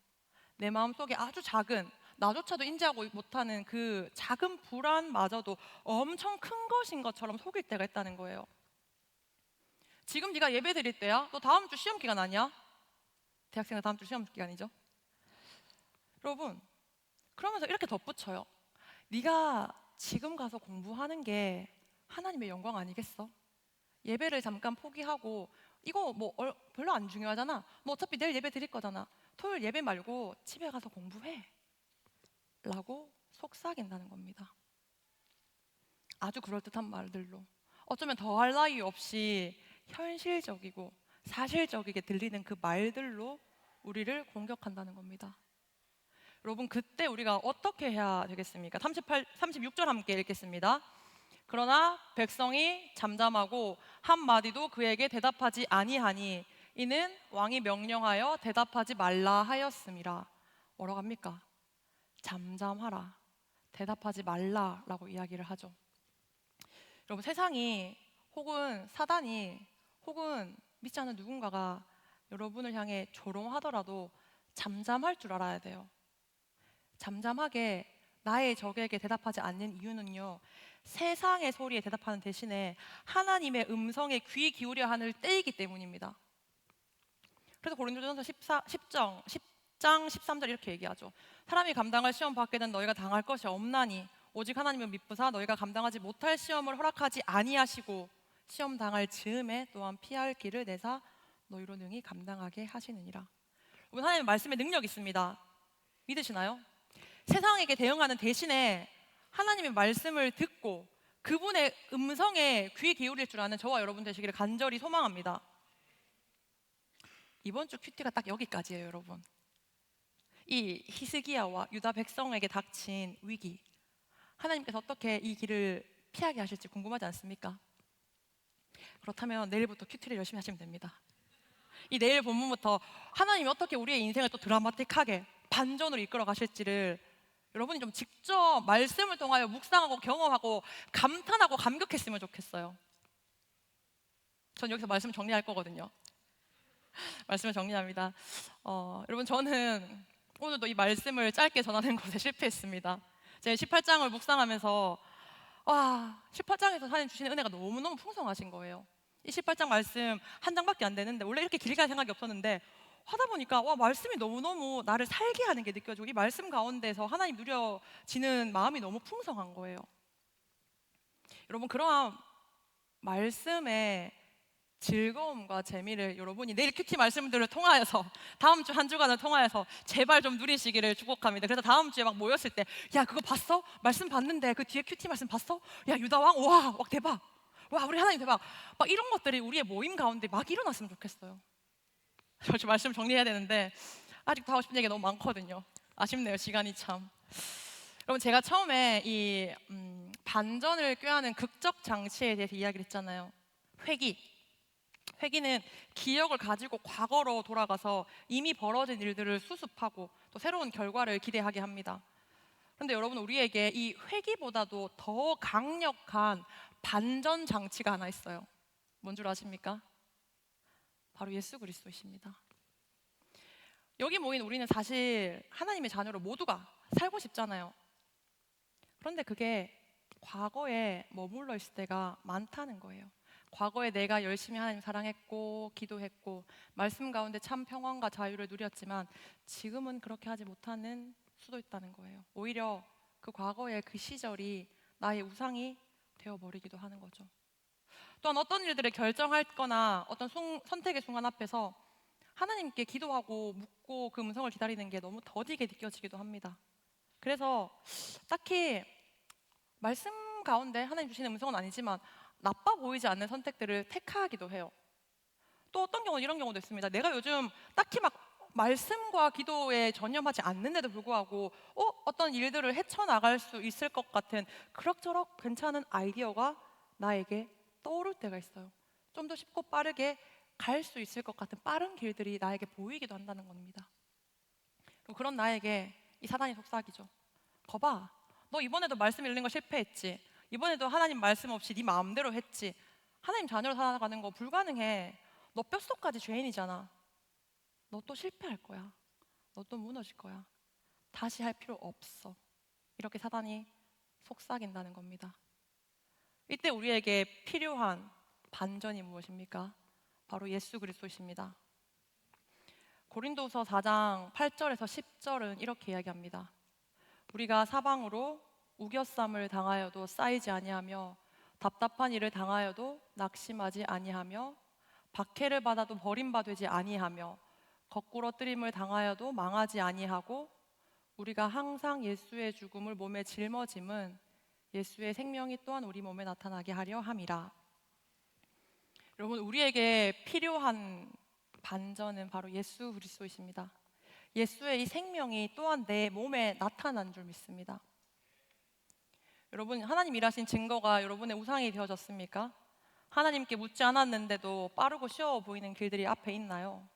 내 마음속에 아주 작은, 나조차도 인지하고 못하는 그 작은 불안마저도 엄청 큰 것인 것처럼 속일 때가 있다는 거예요. 지금 네가 예배 드릴 때야? 너 다음 주 시험 기간 아니야? 대학생들 다음 주 시험 기간이죠. 여러분, 그러면서 이렇게 덧붙여요. 네가 지금 가서 공부하는 게 하나님의 영광 아니겠어? 예배를 잠깐 포기하고 이거 뭐 별로 안 중요하잖아. 너 어차피 내일 예배 드릴 거잖아. 토요일 예배 말고 집에 가서 공부해 라고 속삭인다는 겁니다. 아주 그럴듯한 말들로 어쩌면 더할 나위 없이 현실적이고 사실적이게 들리는 그 말들로 우리를 공격한다는 겁니다. 여러분, 그때 우리가 어떻게 해야 되겠습니까? 36절 함께 읽겠습니다. 그러나 백성이 잠잠하고 한마디도 그에게 대답하지 아니하니 이는 왕이 명령하여 대답하지 말라 하였음이라. 뭐라고 합니까? 잠잠하라, 대답하지 말라라고 이야기를 하죠. 여러분, 세상이 혹은 사단이 혹은 믿지 않는 누군가가 여러분을 향해 조롱하더라도 잠잠할 줄 알아야 돼요. 잠잠하게 나의 적에게 대답하지 않는 이유는요, 세상의 소리에 대답하는 대신에 하나님의 음성에 귀 기울여야 하는 때이기 때문입니다. 그래서 고린도전서 10장 13절 이렇게 얘기하죠. 사람이 감당할 시험 받게 된 너희가 당할 것이 없나니 오직 하나님은 믿부사 너희가 감당하지 못할 시험을 허락하지 아니하시고 시험 당할 즈음에 또한 피할 길을 내사 너희로 능히 감당하게 하시느니라. 여러분, 하나님의 말씀에 능력이 있습니다. 믿으시나요? 세상에게 대응하는 대신에 하나님의 말씀을 듣고 그분의 음성에 귀 기울일 줄 아는 저와 여러분 되시기를 간절히 소망합니다. 이번 주 큐티가 딱 여기까지예요, 여러분. 이 히스기야와 유다 백성에게 닥친 위기, 하나님께서 어떻게 이 길을 피하게 하실지 궁금하지 않습니까? 그렇다면 내일부터 큐티를 열심히 하시면 됩니다. 이 내일 본문부터 하나님이 어떻게 우리의 인생을 또 드라마틱하게 반전으로 이끌어 가실지를 여러분이 좀 직접 말씀을 통하여 묵상하고 경험하고 감탄하고 감격했으면 좋겠어요. 전 여기서 말씀 정리할 거거든요. 말씀을 정리합니다. 여러분, 저는 오늘도 이 말씀을 짧게 전하는 것에 실패했습니다. 제 18장을 묵상하면서 18장에서 하나님 주시는 은혜가 너무너무 풍성하신 거예요. 이 18장 말씀 한 장밖에 안 되는데 원래 이렇게 길게 할 생각이 없었는데 하다 보니까 말씀이 너무너무 나를 살게 하는 게 느껴지고 이 말씀 가운데서 하나님 누려지는 마음이 너무 풍성한 거예요. 여러분, 그러한 말씀의 즐거움과 재미를 여러분이 내일 큐티 말씀들을 통하여서 다음 주 한 주간을 통하여서 제발 좀 누리시기를 축복합니다. 그래서 다음 주에 막 모였을 때 야, 그거 봤어? 말씀 봤는데 그 뒤에 큐티 말씀 봤어? 야, 유다왕 와 대박, 와 우리 하나님 대박, 막 이런 것들이 우리의 모임 가운데 막 일어났으면 좋겠어요. 저 말씀 정리해야 되는데 아직도 하고 싶은 얘기가 너무 많거든요. 아쉽네요, 시간이 참. 여러분, 제가 처음에 이 반전을 꾀하는 극적 장치에 대해서 이야기를 했잖아요. 회기는 기억을 가지고 과거로 돌아가서 이미 벌어진 일들을 수습하고 또 새로운 결과를 기대하게 합니다. 그런데 여러분, 우리에게 이 회기보다도 더 강력한 반전 장치가 하나 있어요. 뭔 줄 아십니까? 바로 예수 그리스도이십니다. 여기 모인 우리는 사실 하나님의 자녀로 모두가 살고 싶잖아요. 그런데 그게 과거에 머물러 있을 때가 많다는 거예요. 과거에 내가 열심히 하나님 사랑했고 기도했고 말씀 가운데 참 평안과 자유를 누렸지만 지금은 그렇게 하지 못하는 수도 있다는 거예요. 오히려 그 과거의 그 시절이 나의 우상이 되어버리기도 하는 거죠. 또한 어떤 일들을 결정할 거나 어떤 선택의 순간 앞에서 하나님께 기도하고 묻고 그 음성을 기다리는 게 너무 더디게 느껴지기도 합니다. 그래서 딱히 말씀 가운데 하나님 주시는 음성은 아니지만 나빠 보이지 않는 선택들을 택하기도 해요. 또 어떤 경우는 이런 경우도 있습니다. 내가 요즘 딱히 막 말씀과 기도에 전념하지 않는데도 불구하고 어떤 일들을 헤쳐나갈 수 있을 것 같은 그럭저럭 괜찮은 아이디어가 나에게 떠오를 때가 있어요. 좀 더 쉽고 빠르게 갈 수 있을 것 같은 빠른 길들이 나에게 보이기도 한다는 겁니다. 그리고 그런 나에게 이 사단이 속삭이죠. 거봐, 너 이번에도 말씀 읽는 거 실패했지. 이번에도 하나님 말씀 없이 네 마음대로 했지. 하나님 자녀로 살아가는 거 불가능해. 너 뼛속까지 죄인이잖아. 너 또 실패할 거야. 너 또 무너질 거야. 다시 할 필요 없어. 이렇게 사단이 속삭인다는 겁니다. 이때 우리에게 필요한 반전이 무엇입니까? 바로 예수 그리스도이십니다. 고린도서 4장 8절에서 10절은 이렇게 이야기합니다. 우리가 사방으로 우겨쌈을 당하여도 쌓이지 아니하며 답답한 일을 당하여도 낙심하지 아니하며 박해를 받아도 버림받지 아니하며 거꾸러뜨림을 당하여도 망하지 아니하고 우리가 항상 예수의 죽음을 몸에 짊어짐은 예수의 생명이 또한 우리 몸에 나타나게 하려 함이라. 여러분, 우리에게 필요한 반전은 바로 예수 그리스도이십니다. 예수의 이 생명이 또한 내 몸에 나타난 줄 믿습니다. 여러분, 하나님 일하신 증거가 여러분의 우상이 되어졌습니까? 하나님께 묻지 않았는데도 빠르고 쉬워 보이는 길들이 앞에 있나요?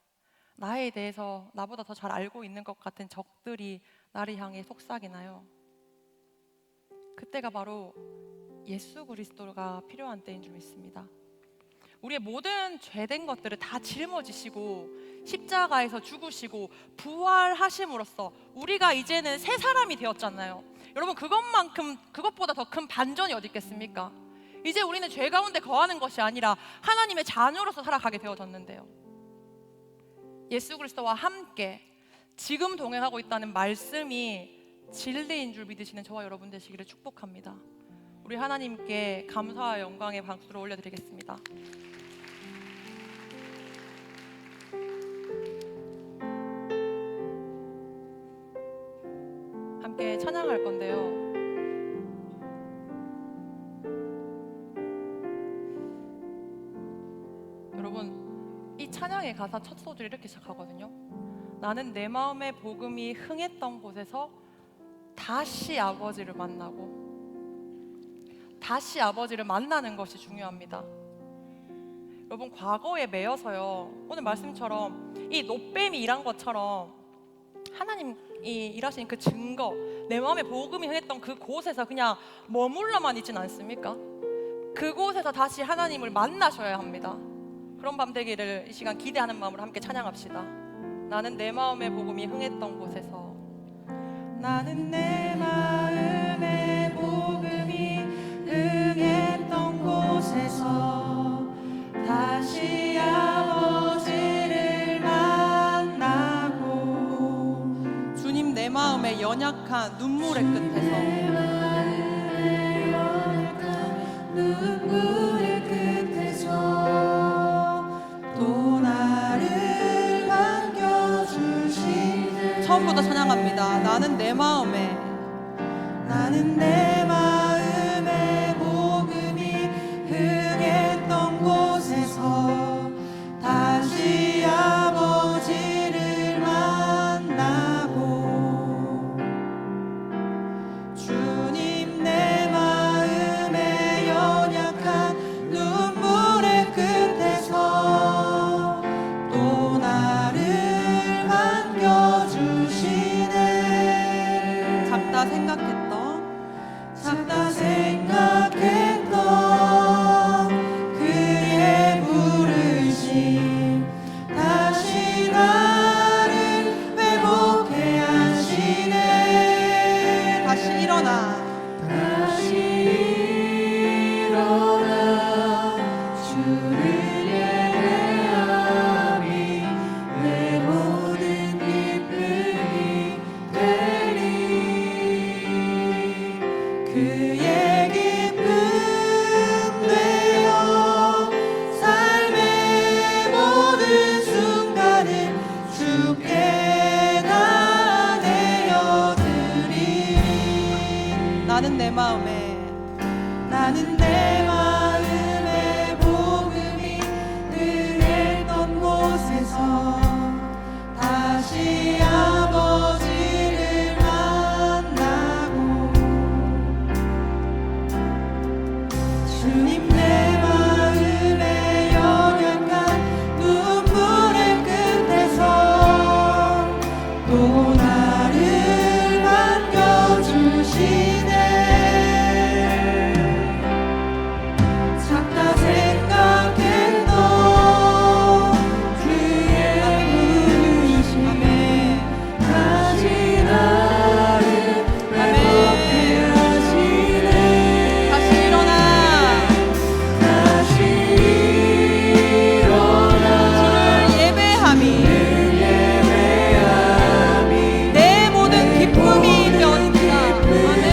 나에 대해서 나보다 더 잘 알고 있는 것 같은 적들이 나를 향해 속삭이나요? 그때가 바로 예수 그리스도가 필요한 때인 줄 믿습니다. 우리의 모든 죄된 것들을 다 짊어지시고 십자가에서 죽으시고 부활하심으로써 우리가 이제는 새 사람이 되었잖아요. 여러분, 그것보다 더 큰 반전이 어디 있겠습니까? 이제 우리는 죄 가운데 거하는 것이 아니라 하나님의 자녀로서 살아가게 되어졌는데요. 예수 그리스도와 함께 지금 동행하고 있다는 말씀이 진리인 줄 믿으시는 저와 여러분 되시기를 축복합니다. 우리 하나님께 감사와 영광의 박수를 올려드리겠습니다. 함께 찬양할 건데요. 여러분, 이 찬양의 가사 첫 소절이 이렇게 시작하거든요. 나는 내 마음의 복음이 흥했던 곳에서 다시 아버지를 만나고, 다시 아버지를 만나는 것이 중요합니다. 여러분, 과거에 매여서요, 오늘 말씀처럼 이 노뱀이 일한 것처럼 하나님 일하신 그 증거, 내 마음에 복음이 흥했던 그곳에서 그냥 머물러만 있진 않습니까? 그곳에서 다시 하나님을 만나셔야 합니다. 그런 밤 되기를 이 시간 기대하는 마음으로 함께 찬양합시다. 나는 내 마음에 복음이 흥했던 곳에서, 나는 내 마음에 복음이 흥했던 곳에서 다시 아버지를 만나고, 주님 내 마음의 연약한 눈물의 끝에서, 눈물의 끝에서 또 나를 반겨주시네. 처음부터 찬양합니다. 나는 내 마음에, 나는 내 마음에 복음이 흥했던 곳에서 다시 아버지를 만나고, 주님 내 마음에 연약한 눈물의 끝에서 또 나를 반겨주시네. 작다 생각했던 그의 부르심 다시 나를 회복해 하시네. 다시 일어나 주를 예배함이 내 모든 기쁨이 되리. 그의 기쁨 되어 삶의 모든 순간을 주께 다 내어드리리. 나는 내 마음에, 나는 내 마음에 복음이 흥했던 곳에서 다시 아버지를 만나고, 주님 내 마음에 연약한 눈물의 끝에서 또 나를 반겨주시네. 작다 생각했던 그의 부르심에 다시 나를 회복해 하시네. 다시 일어나 주를 예배함이 내 모든 기쁨이 되었다. 아멘.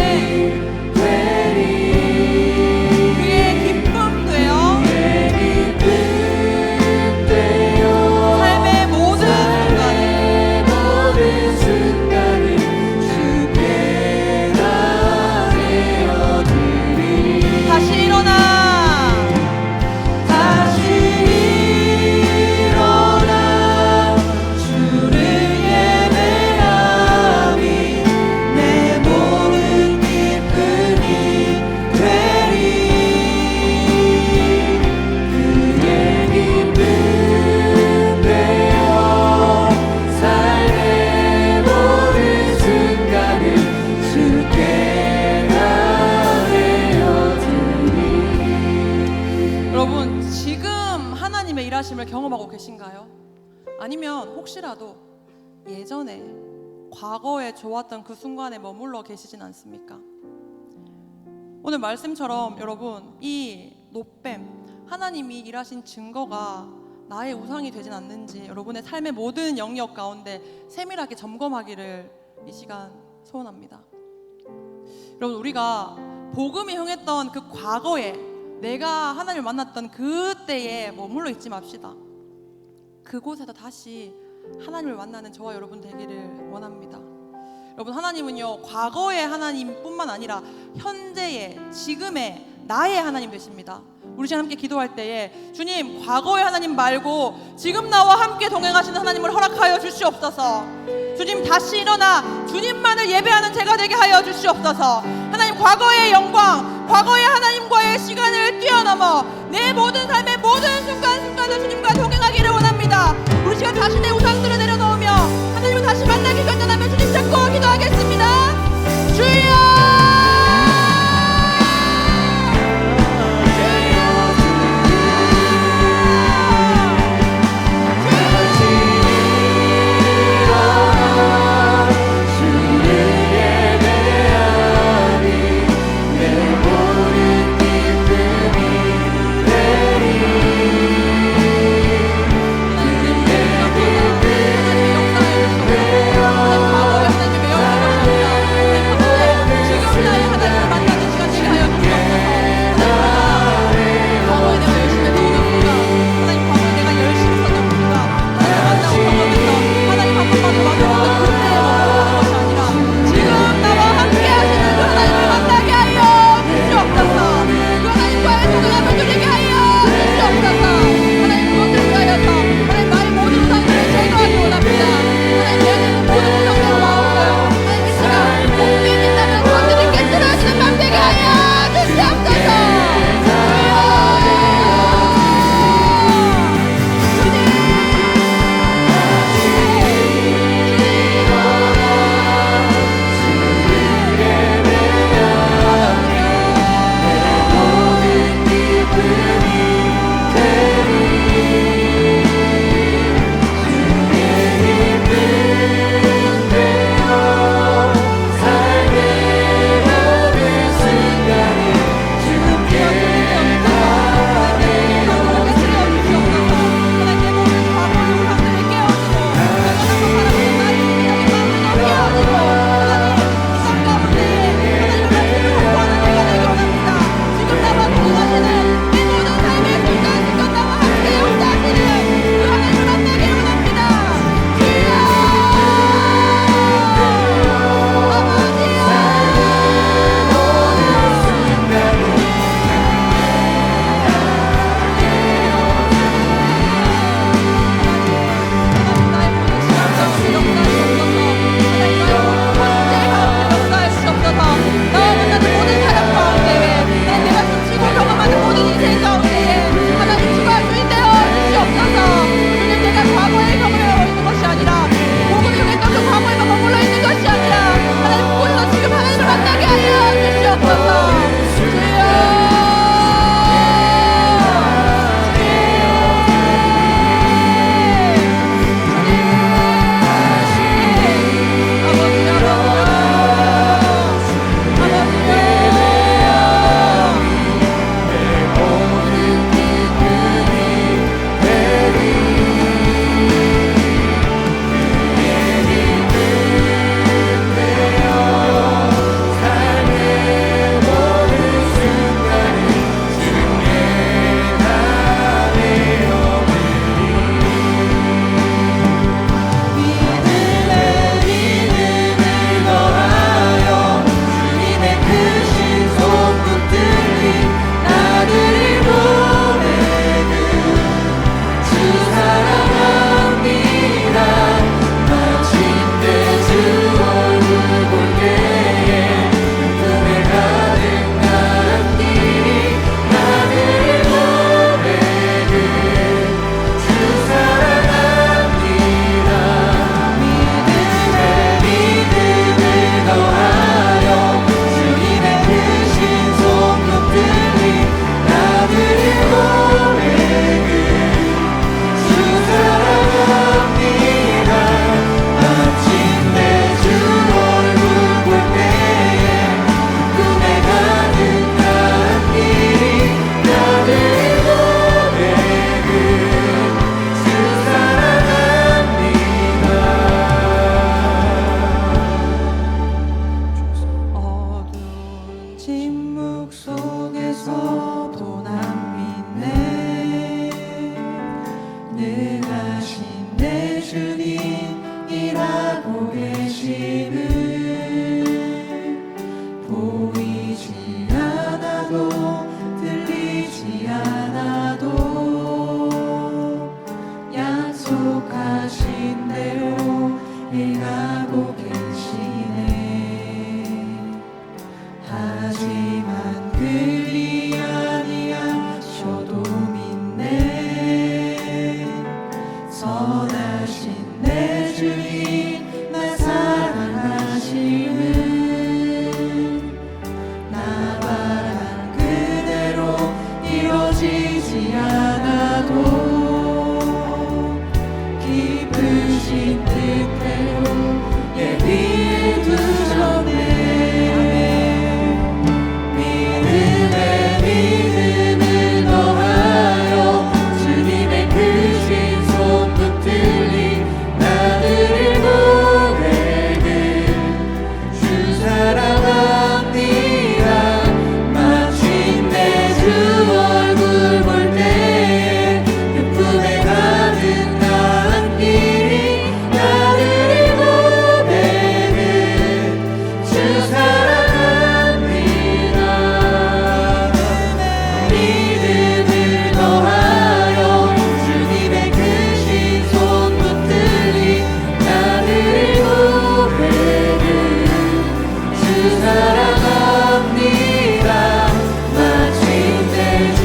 그의 기쁨 되어 삶의 모든 순간을 주께 다 내어드리리. 다시 일어나 주를 예배함이 내 모든 기쁨이 되리. 그의 기쁨 되어 삶의 모든 순간을 주께 다 내어드리리. 여러분, 지금 하나님의 일하심을 경험하고 계신가요? 아니면 혹시라도 예전에 과거에 좋았던 그 순간에 머물러 계시진 않습니까? 오늘 말씀처럼 여러분, 이 노뱀 하나님이 일하신 증거가 나의 우상이 되진 않는지 여러분의 삶의 모든 영역 가운데 세밀하게 점검하기를 이 시간 소원합니다. 여러분, 우리가 복음이 흥했던 그 과거에 내가 하나님을 만났던 그때에 머물러 있지 맙시다. 그곳에서 다시 하나님을 만나는 저와 여러분 되기를 원합니다. 여러분, 하나님은요, 과거의 하나님뿐만 아니라 현재의, 지금의 나의 하나님 되십니다. 우리 시간 함께 기도할 때에 주님, 과거의 하나님 말고 지금 나와 함께 동행하시는 하나님을 허락하여 주시옵소서. 주님, 다시 일어나 주님만을 예배하는 제가 되게 하여 주시옵소서. 하나님, 과거의 영광, 과거의 하나님과의 시간을 뛰어넘어 내 모든 삶의 모든 순간순간을 주님과 동행하기를 원합니다. 우리 시간 자신의 우상들을 내려놓으며 하나님을 다시 만나기 결정하며 주님 잡고 약속하신 대로 행하고 계시네. 하지만 그리 아니하셔도 믿네. 선하신 내 주님 나 사랑하시는 나 바란 그대로 이루어지지 않아도 기쁘신 뜻대로 예비해 두셨네. 믿음에 믿음을 더하여 주님의 크신 손 붙들린 나들의 고백은 주 사랑합니다. 마침내 주 얼굴 볼 때에 기쁨에 가득 나은 길이 나들의 고백은 주 사랑합니다. 믿음을 더하여 주님의 크신 손 붙들린 나들의 고백은 주 사랑합니다. 마침내 주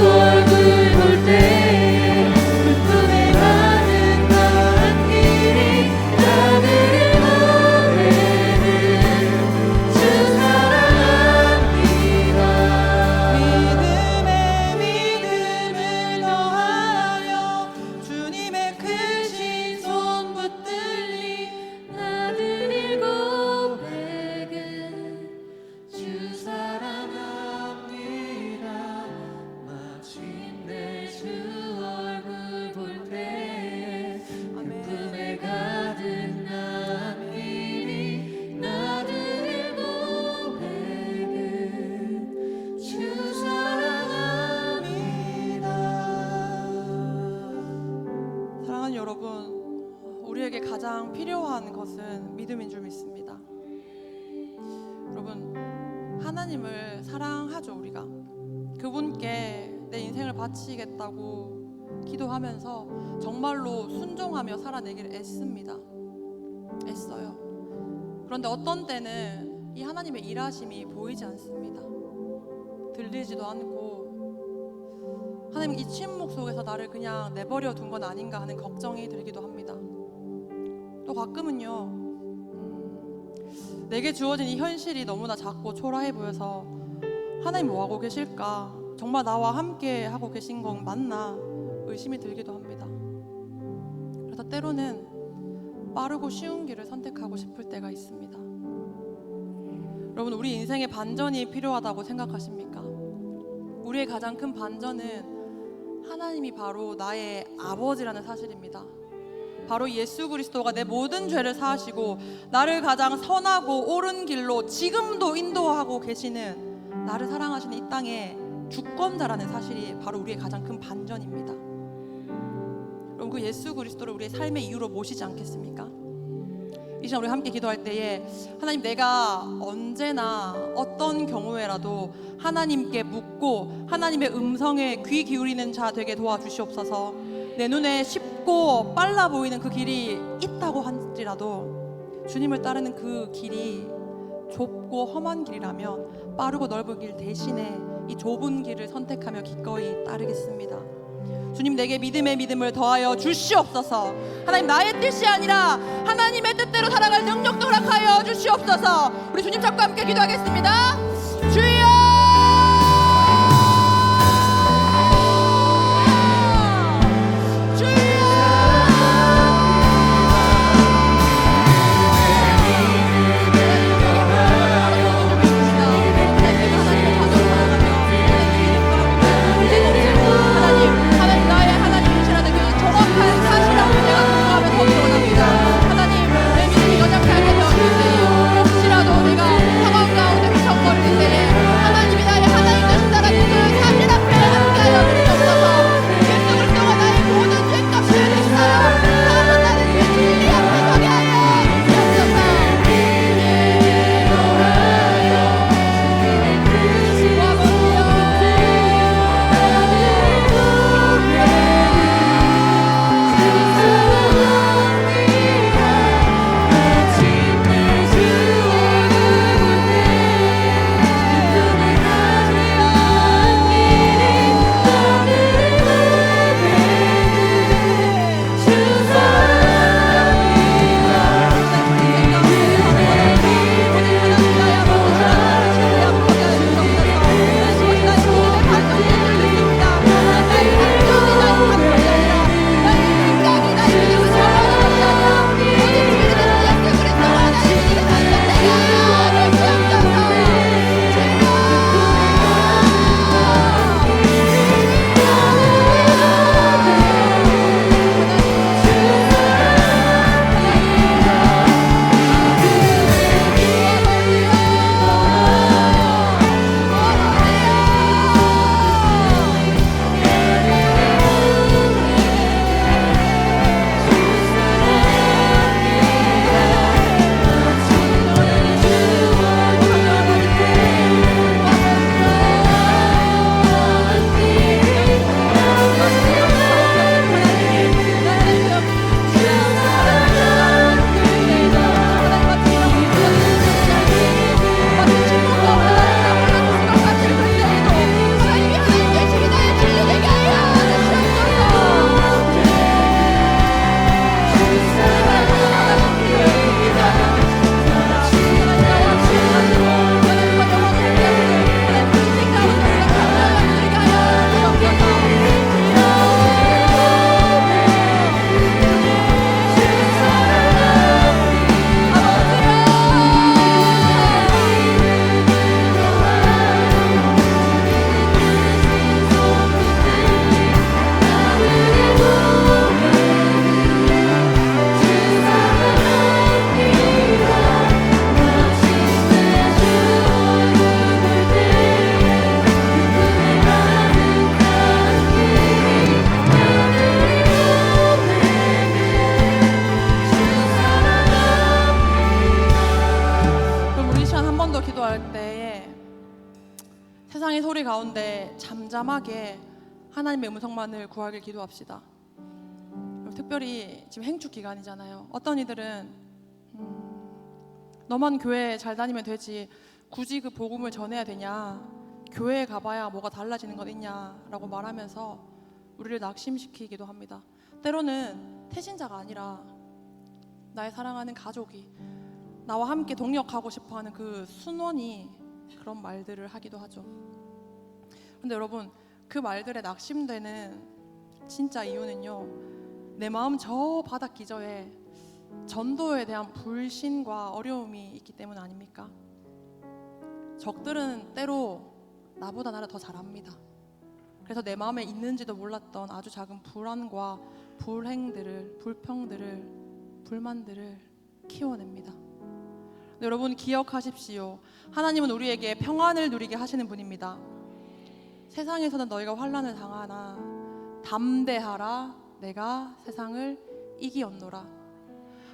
얼굴 볼 때에 기쁨에 가득 나은 길이 나들의 고백은 주 사랑합니다. 믿음에 믿음을 더하여 주님의 크신 손 붙들린 나들의 고백은 주 사랑합니다. 마침내 주 얼굴 볼 때에 기쁨에 가득 나은 길이 나들의 고백은 주 사랑합니다. 사랑하는 여러분, 우리에게 가장 필요한 것은 믿음인 줄 믿습니다. 여러분, 하나님을 사랑하죠. 우리가 그분께 내 인생을 바치겠다고 기도하면서 정말로 순종하며 살아내기를 애씁니다. 애써요. 그런데 어떤 때는 이 하나님의 일하심이 보이지 않습니다. 들리지도 않고 하나님 이 침묵 속에서 나를 그냥 내버려 둔 건 아닌가 하는 걱정이 들기도 합니다. 또 가끔은요, 내게 주어진 이 현실이 너무나 작고 초라해 보여서 하나님 뭐 하고 계실까? 정말 나와 함께 하고 계신 건 맞나? 의심이 들기도 합니다. 그래서 때로는 빠르고 쉬운 길을 선택하고 싶을 때가 있습니다. 여러분, 우리 인생에 반전이 필요하다고 생각하십니까? 우리의 가장 큰 반전은 하나님이 바로 나의 아버지라는 사실입니다. 바로 예수 그리스도가 내 모든 죄를 사하시고 나를 가장 선하고 옳은 길로 지금도 인도하고 계시는, 나를 사랑하시는 이 땅의 주권자라는 사실이 바로 우리의 가장 큰 반전입니다. 여러분, 그 예수 그리스도를 우리의 삶의 이유로 모시지 않겠습니까? 이 시간 우리 함께 기도할 때에 하나님, 내가 언제나 어떤 경우에라도 하나님께 묻고 하나님의 음성에 귀 기울이는 자 되게 도와주시옵소서. 내 눈에 쉽고 빨라 보이는 그 길이 있다고 할지라도 주님을 따르는 그 길이 좁고 험한 길이라면 빠르고 넓은 길 대신에 이 좁은 길을 선택하며 기꺼이 따르겠습니다. 주님, 내게 믿음의 믿음을 더하여 주시옵소서. 하나님, 나의 뜻이 아니라 하나님의 뜻대로 살아갈 능력도 허락하여 주시옵소서. 우리 주님 잡고 함께 기도하겠습니다. 주여! 하나님, 내 믿음이 연약하게 되어 있으니 혹시라도 내가 상황 가운데 미쳐버리는 세상의 소리 가운데 잠잠하게 하나님의 음성만을 구하길 기도합시다. 특별히 지금 행축 기간이잖아요. 어떤 이들은 너만 교회 잘 다니면 되지 굳이 그 복음을 전해야 되냐, 교회에 가봐야 뭐가 달라지는 것 있냐라고 말하면서 우리를 낙심시키기도 합니다. 때로는 태신자가 아니라 나의 사랑하는 가족이, 나와 함께 동역하고 싶어하는 그 순원이 그런 말들을 하기도 하죠. 근데 여러분, 그 말들에 낙심되는 진짜 이유는요, 내 마음 저 바닥 기저에 전도에 대한 불신과 어려움이 있기 때문 아닙니까? 적들은 때로 나보다 나를 더 잘합니다. 그래서 내 마음에 있는지도 몰랐던 아주 작은 불안과 불행들을, 불평들을, 불만들을 키워냅니다. 여러분 기억하십시오. 하나님은 우리에게 평안을 누리게 하시는 분입니다. 세상에서는 너희가 환난을 당하나 담대하라, 내가 세상을 이기었노라.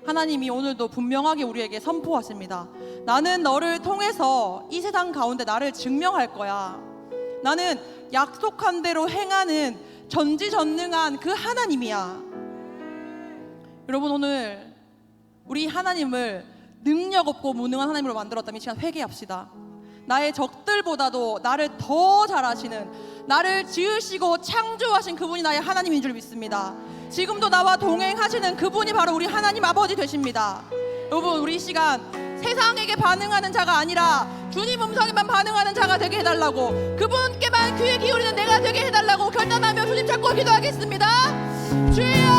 하나님이 오늘도 분명하게 우리에게 선포하십니다. 나는 너를 통해서 이 세상 가운데 나를 증명할 거야. 나는 약속한 대로 행하는 전지전능한 그 하나님이야. 여러분, 오늘 우리 하나님을 능력 없고 무능한 하나님으로 만들었다면 이 시간 회개합시다. 나의 적들보다도 나를 더 잘하시는, 나를 지으시고 창조하신 그분이 나의 하나님인 줄 믿습니다. 지금도 나와 동행하시는 그분이 바로 우리 하나님 아버지 되십니다. 여러분, 우리 이 시간 세상에게 반응하는 자가 아니라 주님 음성에만 반응하는 자가 되게 해달라고, 그분께만 귀에 기울이는 내가 되게 해달라고 결단하며 주님 찾고 기도하겠습니다. 주여!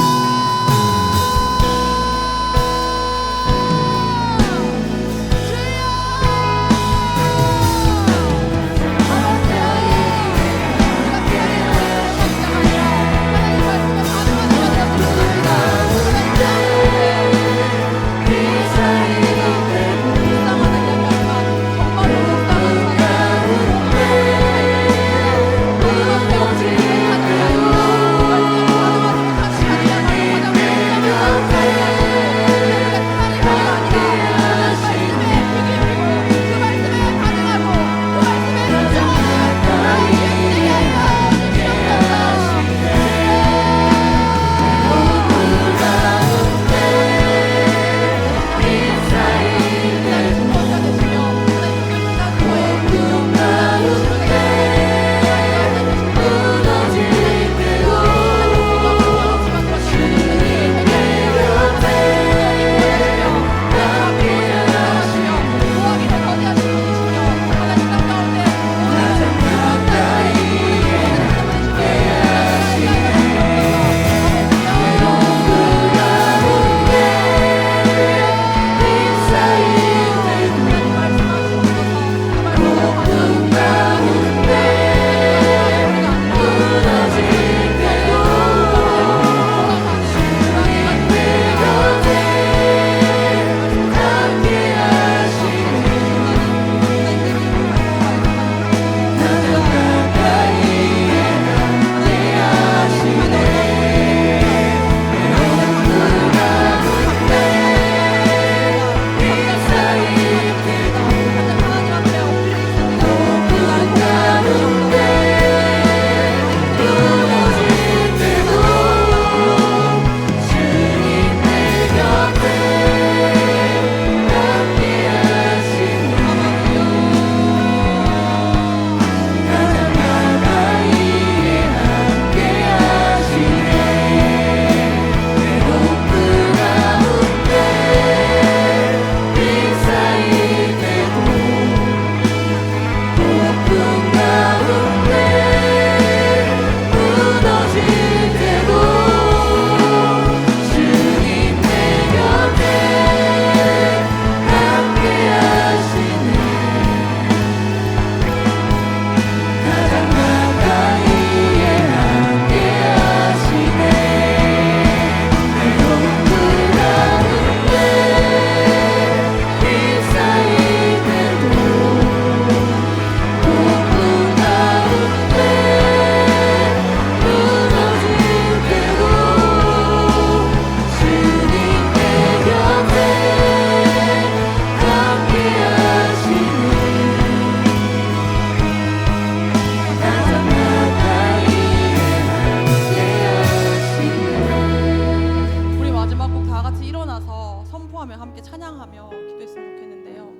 순종하며 함께 찬양하며 기도했으면 좋겠는데요.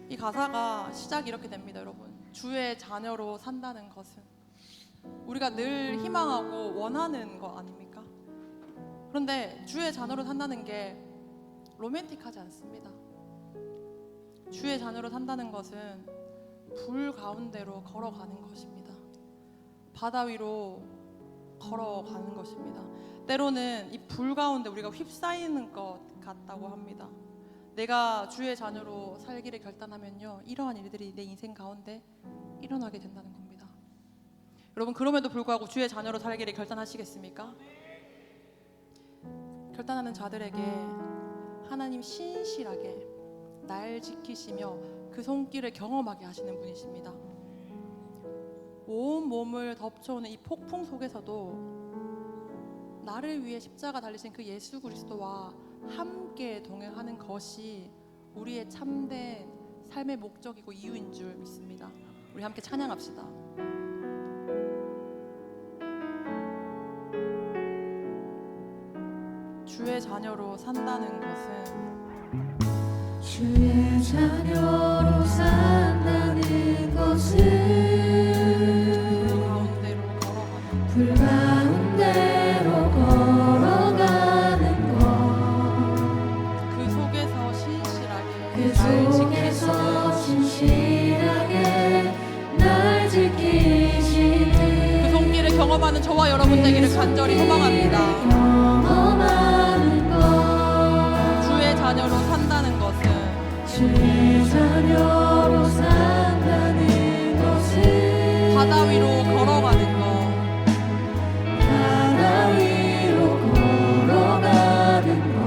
이 가사가 시작이 이렇게 됩니다, 여러분. 주의 자녀로 산다는 것은 우리가 늘 희망하고 원하는 거 아닙니까? 그런데 주의 자녀로 산다는 게 로맨틱하지 않습니다. 주의 자녀로 산다는 것은 불 가운데로 걸어가는 것입니다. 바다 위로 걸어가는 것입니다. 때로는 이 불 가운데 우리가 휩싸이는 것 같다고 합니다. 내가 주의 자녀로 살기를 결단하면요, 이러한 일들이 내 인생 가운데 일어나게 된다는 겁니다. 여러분, 그럼에도 불구하고 주의 자녀로 살기를 결단하시겠습니까? 결단하는 자들에게 하나님 신실하게 날 지키시며 그 손길을 경험하게 하시는 분이십니다. 온 몸을 덮쳐오는 이 폭풍 속에서도 나를 위해 십자가 달리신 그 예수 그리스도와 함께 동행하는 것이 우리의 참된 삶의 목적이고 이유인 줄 믿습니다. 우리 함께 찬양합시다. 주의 자녀로 산다는 것은 주의 자녀로 산다는 것은 불 가운데로 걸어가는 불 가운데로 걸어가는 것, 그 속에서 신실하게 그 속에서 신실하게 날 지키시는 그 손길을 경험하는 저와 여러분 되기를 간절히 소망합니다. 경험하는 것, 주의 자녀로 산다는 것은 주의 자녀로 산다는 것은 바다 위로 걸어가는 것, 바다 위로 걸어가는 것,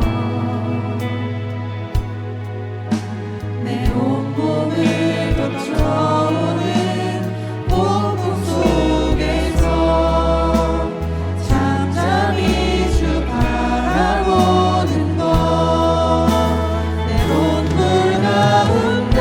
내 온몸을 덮쳐오는 폭풍 속에서 잠잠히 주 바라보는 것, 내 온물 가운데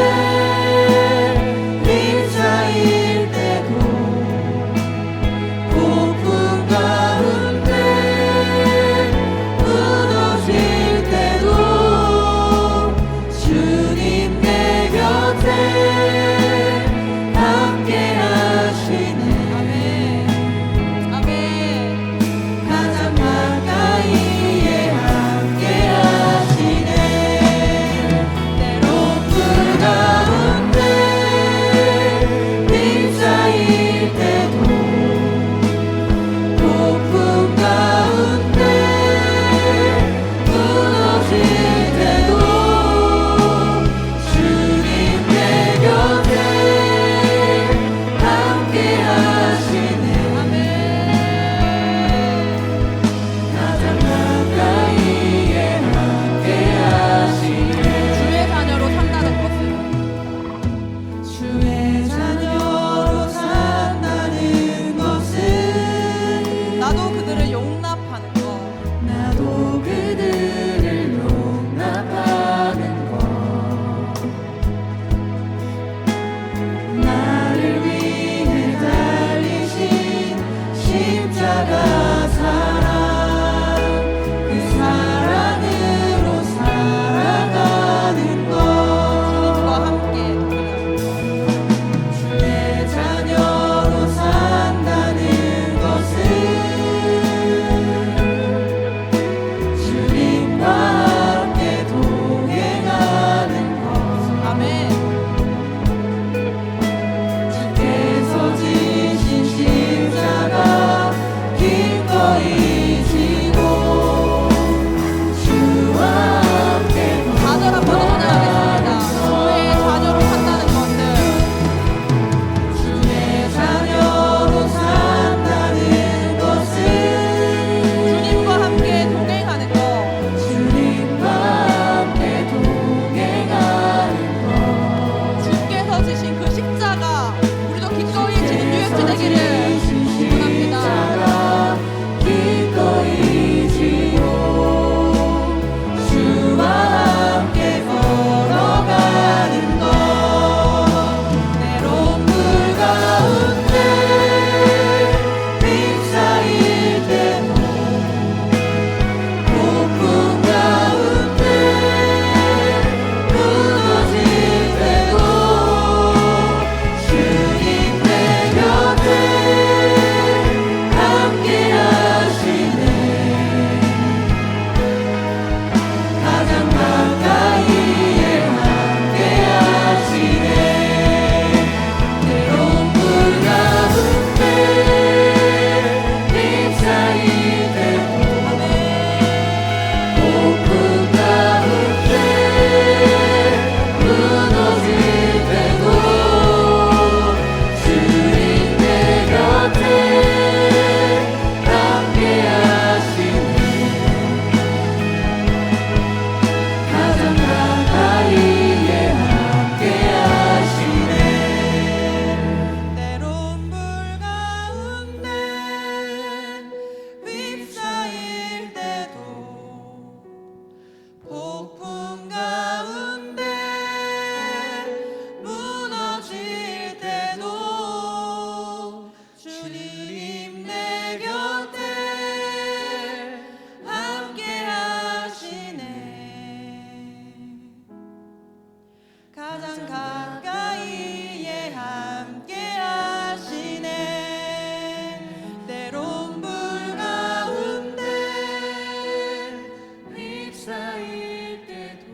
쌓일 때도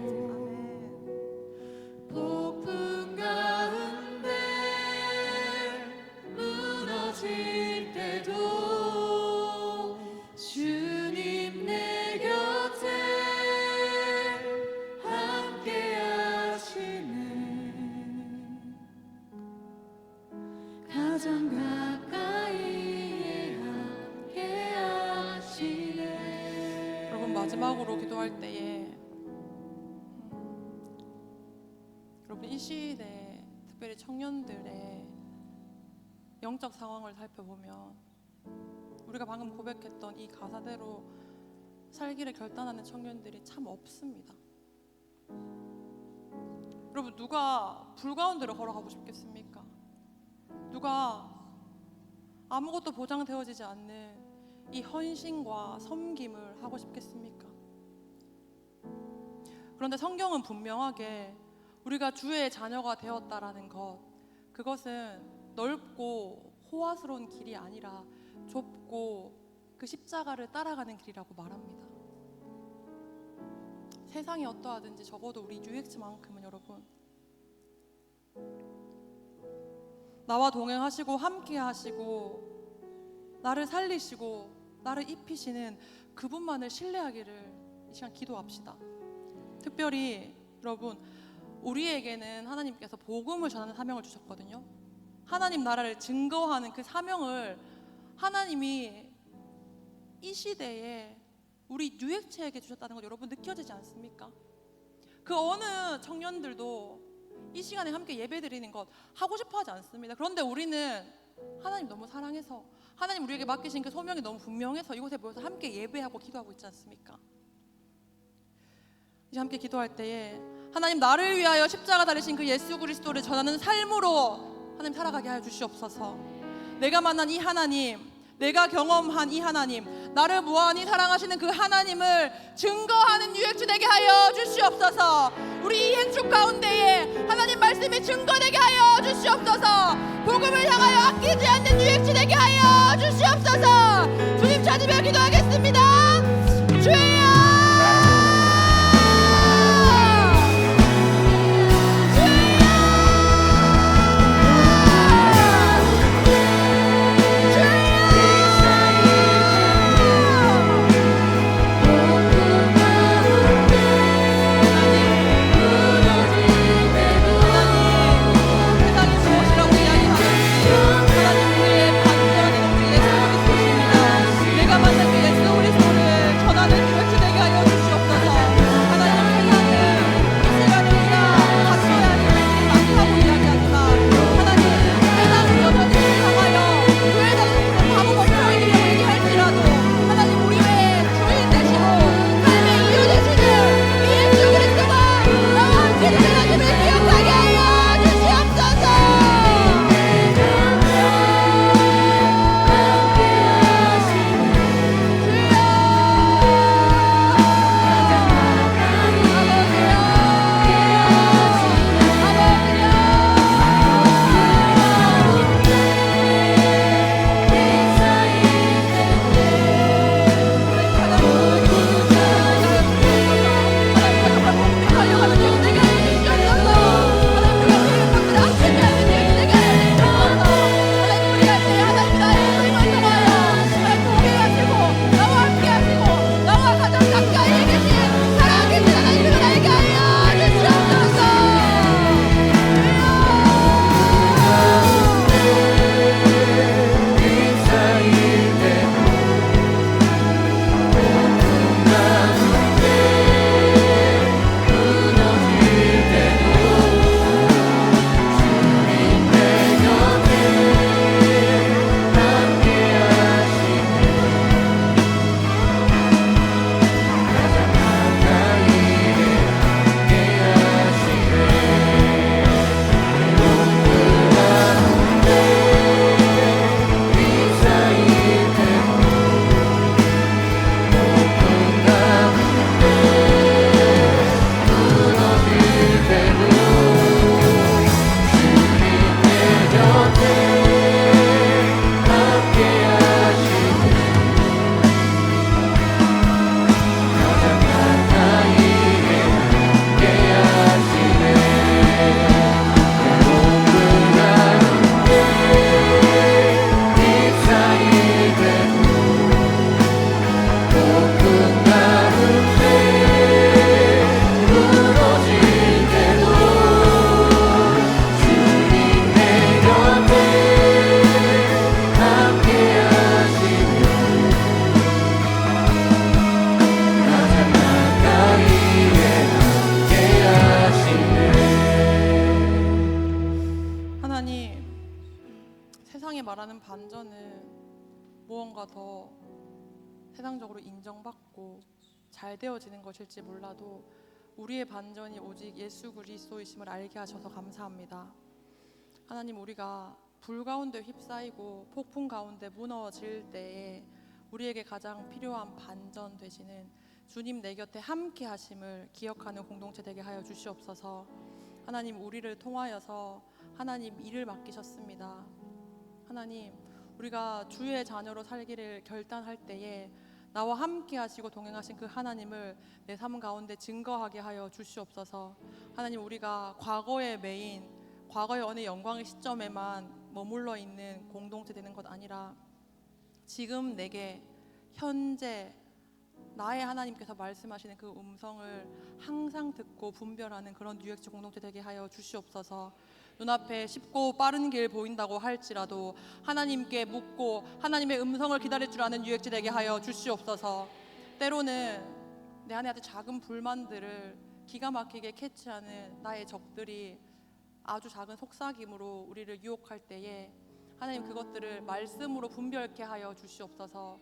폭풍 가운데 무너질 때도 주님 내 곁에 함께 하시네. 가장 가까이에 함께 하시네. 여러분 마지막으로 기도할 때에 여러분 이 시대에 특별히 청년들의 영적 상황을 살펴보면 우리가 방금 고백했던 이 가사대로 살기를 결단하는 청년들이 참 없습니다. 여러분 누가 불 가운데로 걸어가고 싶겠습니까? 누가 아무것도 보장되어지지 않는 이 헌신과 섬김을 하고 싶겠습니까? 그런데 성경은 분명하게 우리가 주의 자녀가 되었다라는 것, 그것은 넓고 호화스러운 길이 아니라 좁고 그 십자가를 따라가는 길이라고 말합니다. 세상이 어떠하든지 적어도 우리 UX만큼은 여러분 나와 동행하시고 함께 하시고 나를 살리시고 나를 입히시는 그분만을 신뢰하기를 이 시간 기도합시다. 특별히 여러분 우리에게는 하나님께서 복음을 전하는 사명을 주셨거든요. 하나님 나라를 증거하는 그 사명을 하나님이 이 시대에 우리 뉴액체에게 주셨다는 것 여러분 느껴지지 않습니까? 그 어느 청년들도 이 시간에 함께 예배드리는 것 하고 싶어 하지 않습니다. 그런데 우리는 하나님 너무 사랑해서 하나님 우리에게 맡기신 그 소명이 너무 분명해서 이곳에 모여서 함께 예배하고 기도하고 있지 않습니까? 이제 함께 기도할 때에 하나님 나를 위하여 십자가 달리신 그 예수 그리스도를 전하는 삶으로 하나님 살아가게 하여 주시옵소서. 내가 만난 이 하나님, 내가 경험한 이 하나님, 나를 무한히 사랑하시는 그 하나님을 증거하는 유액주 되게 하여 주시옵소서. 우리 이 행축 가운데에 하나님 말씀이 증거되게 하여 주시옵소서. 복음을 향하여 아끼지 않는 유액주 되게 하여 주시옵소서. 주님 찾으며 기도하겠습니다. 주여 내가 만난 그 예수 그리스도를 말하는 반전은 무언가 더 세상적으로 인정받고 잘 되어지는 것일지 몰라도 우리의 반전이 오직 예수 그리스도이심을 알게 하셔서 감사합니다. 하나님, 우리가 불 가운데 휩싸이고 폭풍 가운데 무너질 때에 우리에게 가장 필요한 반전 되시는 주님 내 곁에 함께 하심을 기억하는 공동체 되게 하여 주시옵소서. 하나님, 우리를 통하여서 하나님 일을 맡기셨습니다. 하나님, 우리가 주의 자녀로 살기를 결단할 때에 나와 함께 하시고 동행하신 그 하나님을 내 삶 가운데 증거하게 하여 주시옵소서. 하나님, 우리가 과거의 메인, 과거의 어느 영광의 시점에만 머물러 있는 공동체 되는 것 아니라 지금 내게 현재 나의 하나님께서 말씀하시는 그 음성을 항상 듣고 분별하는 그런 뉴엑스 공동체 되게 하여 주시옵소서. 눈앞에 쉽고 빠른 길 보인다고 할지라도 하나님께 묻고 하나님의 음성을 기다릴 줄 아는 뉴엑스 되게 하여 주시옵소서. 때로는 내 안에 아주 작은 불만들을 기가 막히게 캐치하는 나의 적들이 아주 작은 속삭임으로 우리를 유혹할 때에 하나님, 그것들을 말씀으로 분별케 하여 주시옵소서.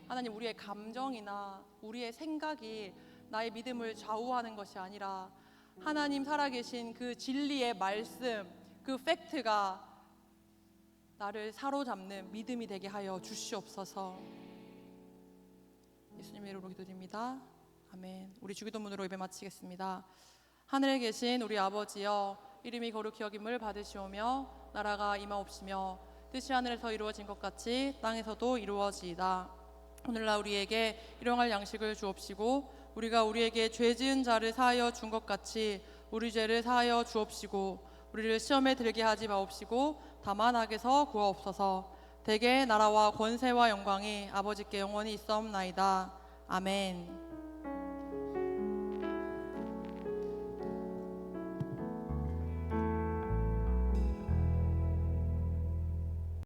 하나님, 우리의 감정이나 우리의 생각이 나의 믿음을 좌우하는 것이 아니라 하나님 살아계신 그 진리의 말씀, 그 팩트가 나를 사로잡는 믿음이 되게 하여 주시옵소서. 예수님의 이름으로 기도드립니다. 아멘. 우리 주기도문으로 예배 마치겠습니다. 하늘에 계신 우리 아버지여, 이름이 거룩히 여김을 받으시오며 나라가 임하옵시며 뜻이 하늘에서 이루어진 것 같이 땅에서도 이루어지이다. 오늘날 우리에게 일용할 양식을 주옵시고 우리가 우리에게 죄 지은 자를 사하여 준 것 같이 우리 죄를 사하여 주옵시고 우리를 시험에 들게 하지 마옵시고 다만 악에서 구하옵소서. 대개 나라와 권세와 영광이 아버지께 영원히 있사옵나이다. 아멘.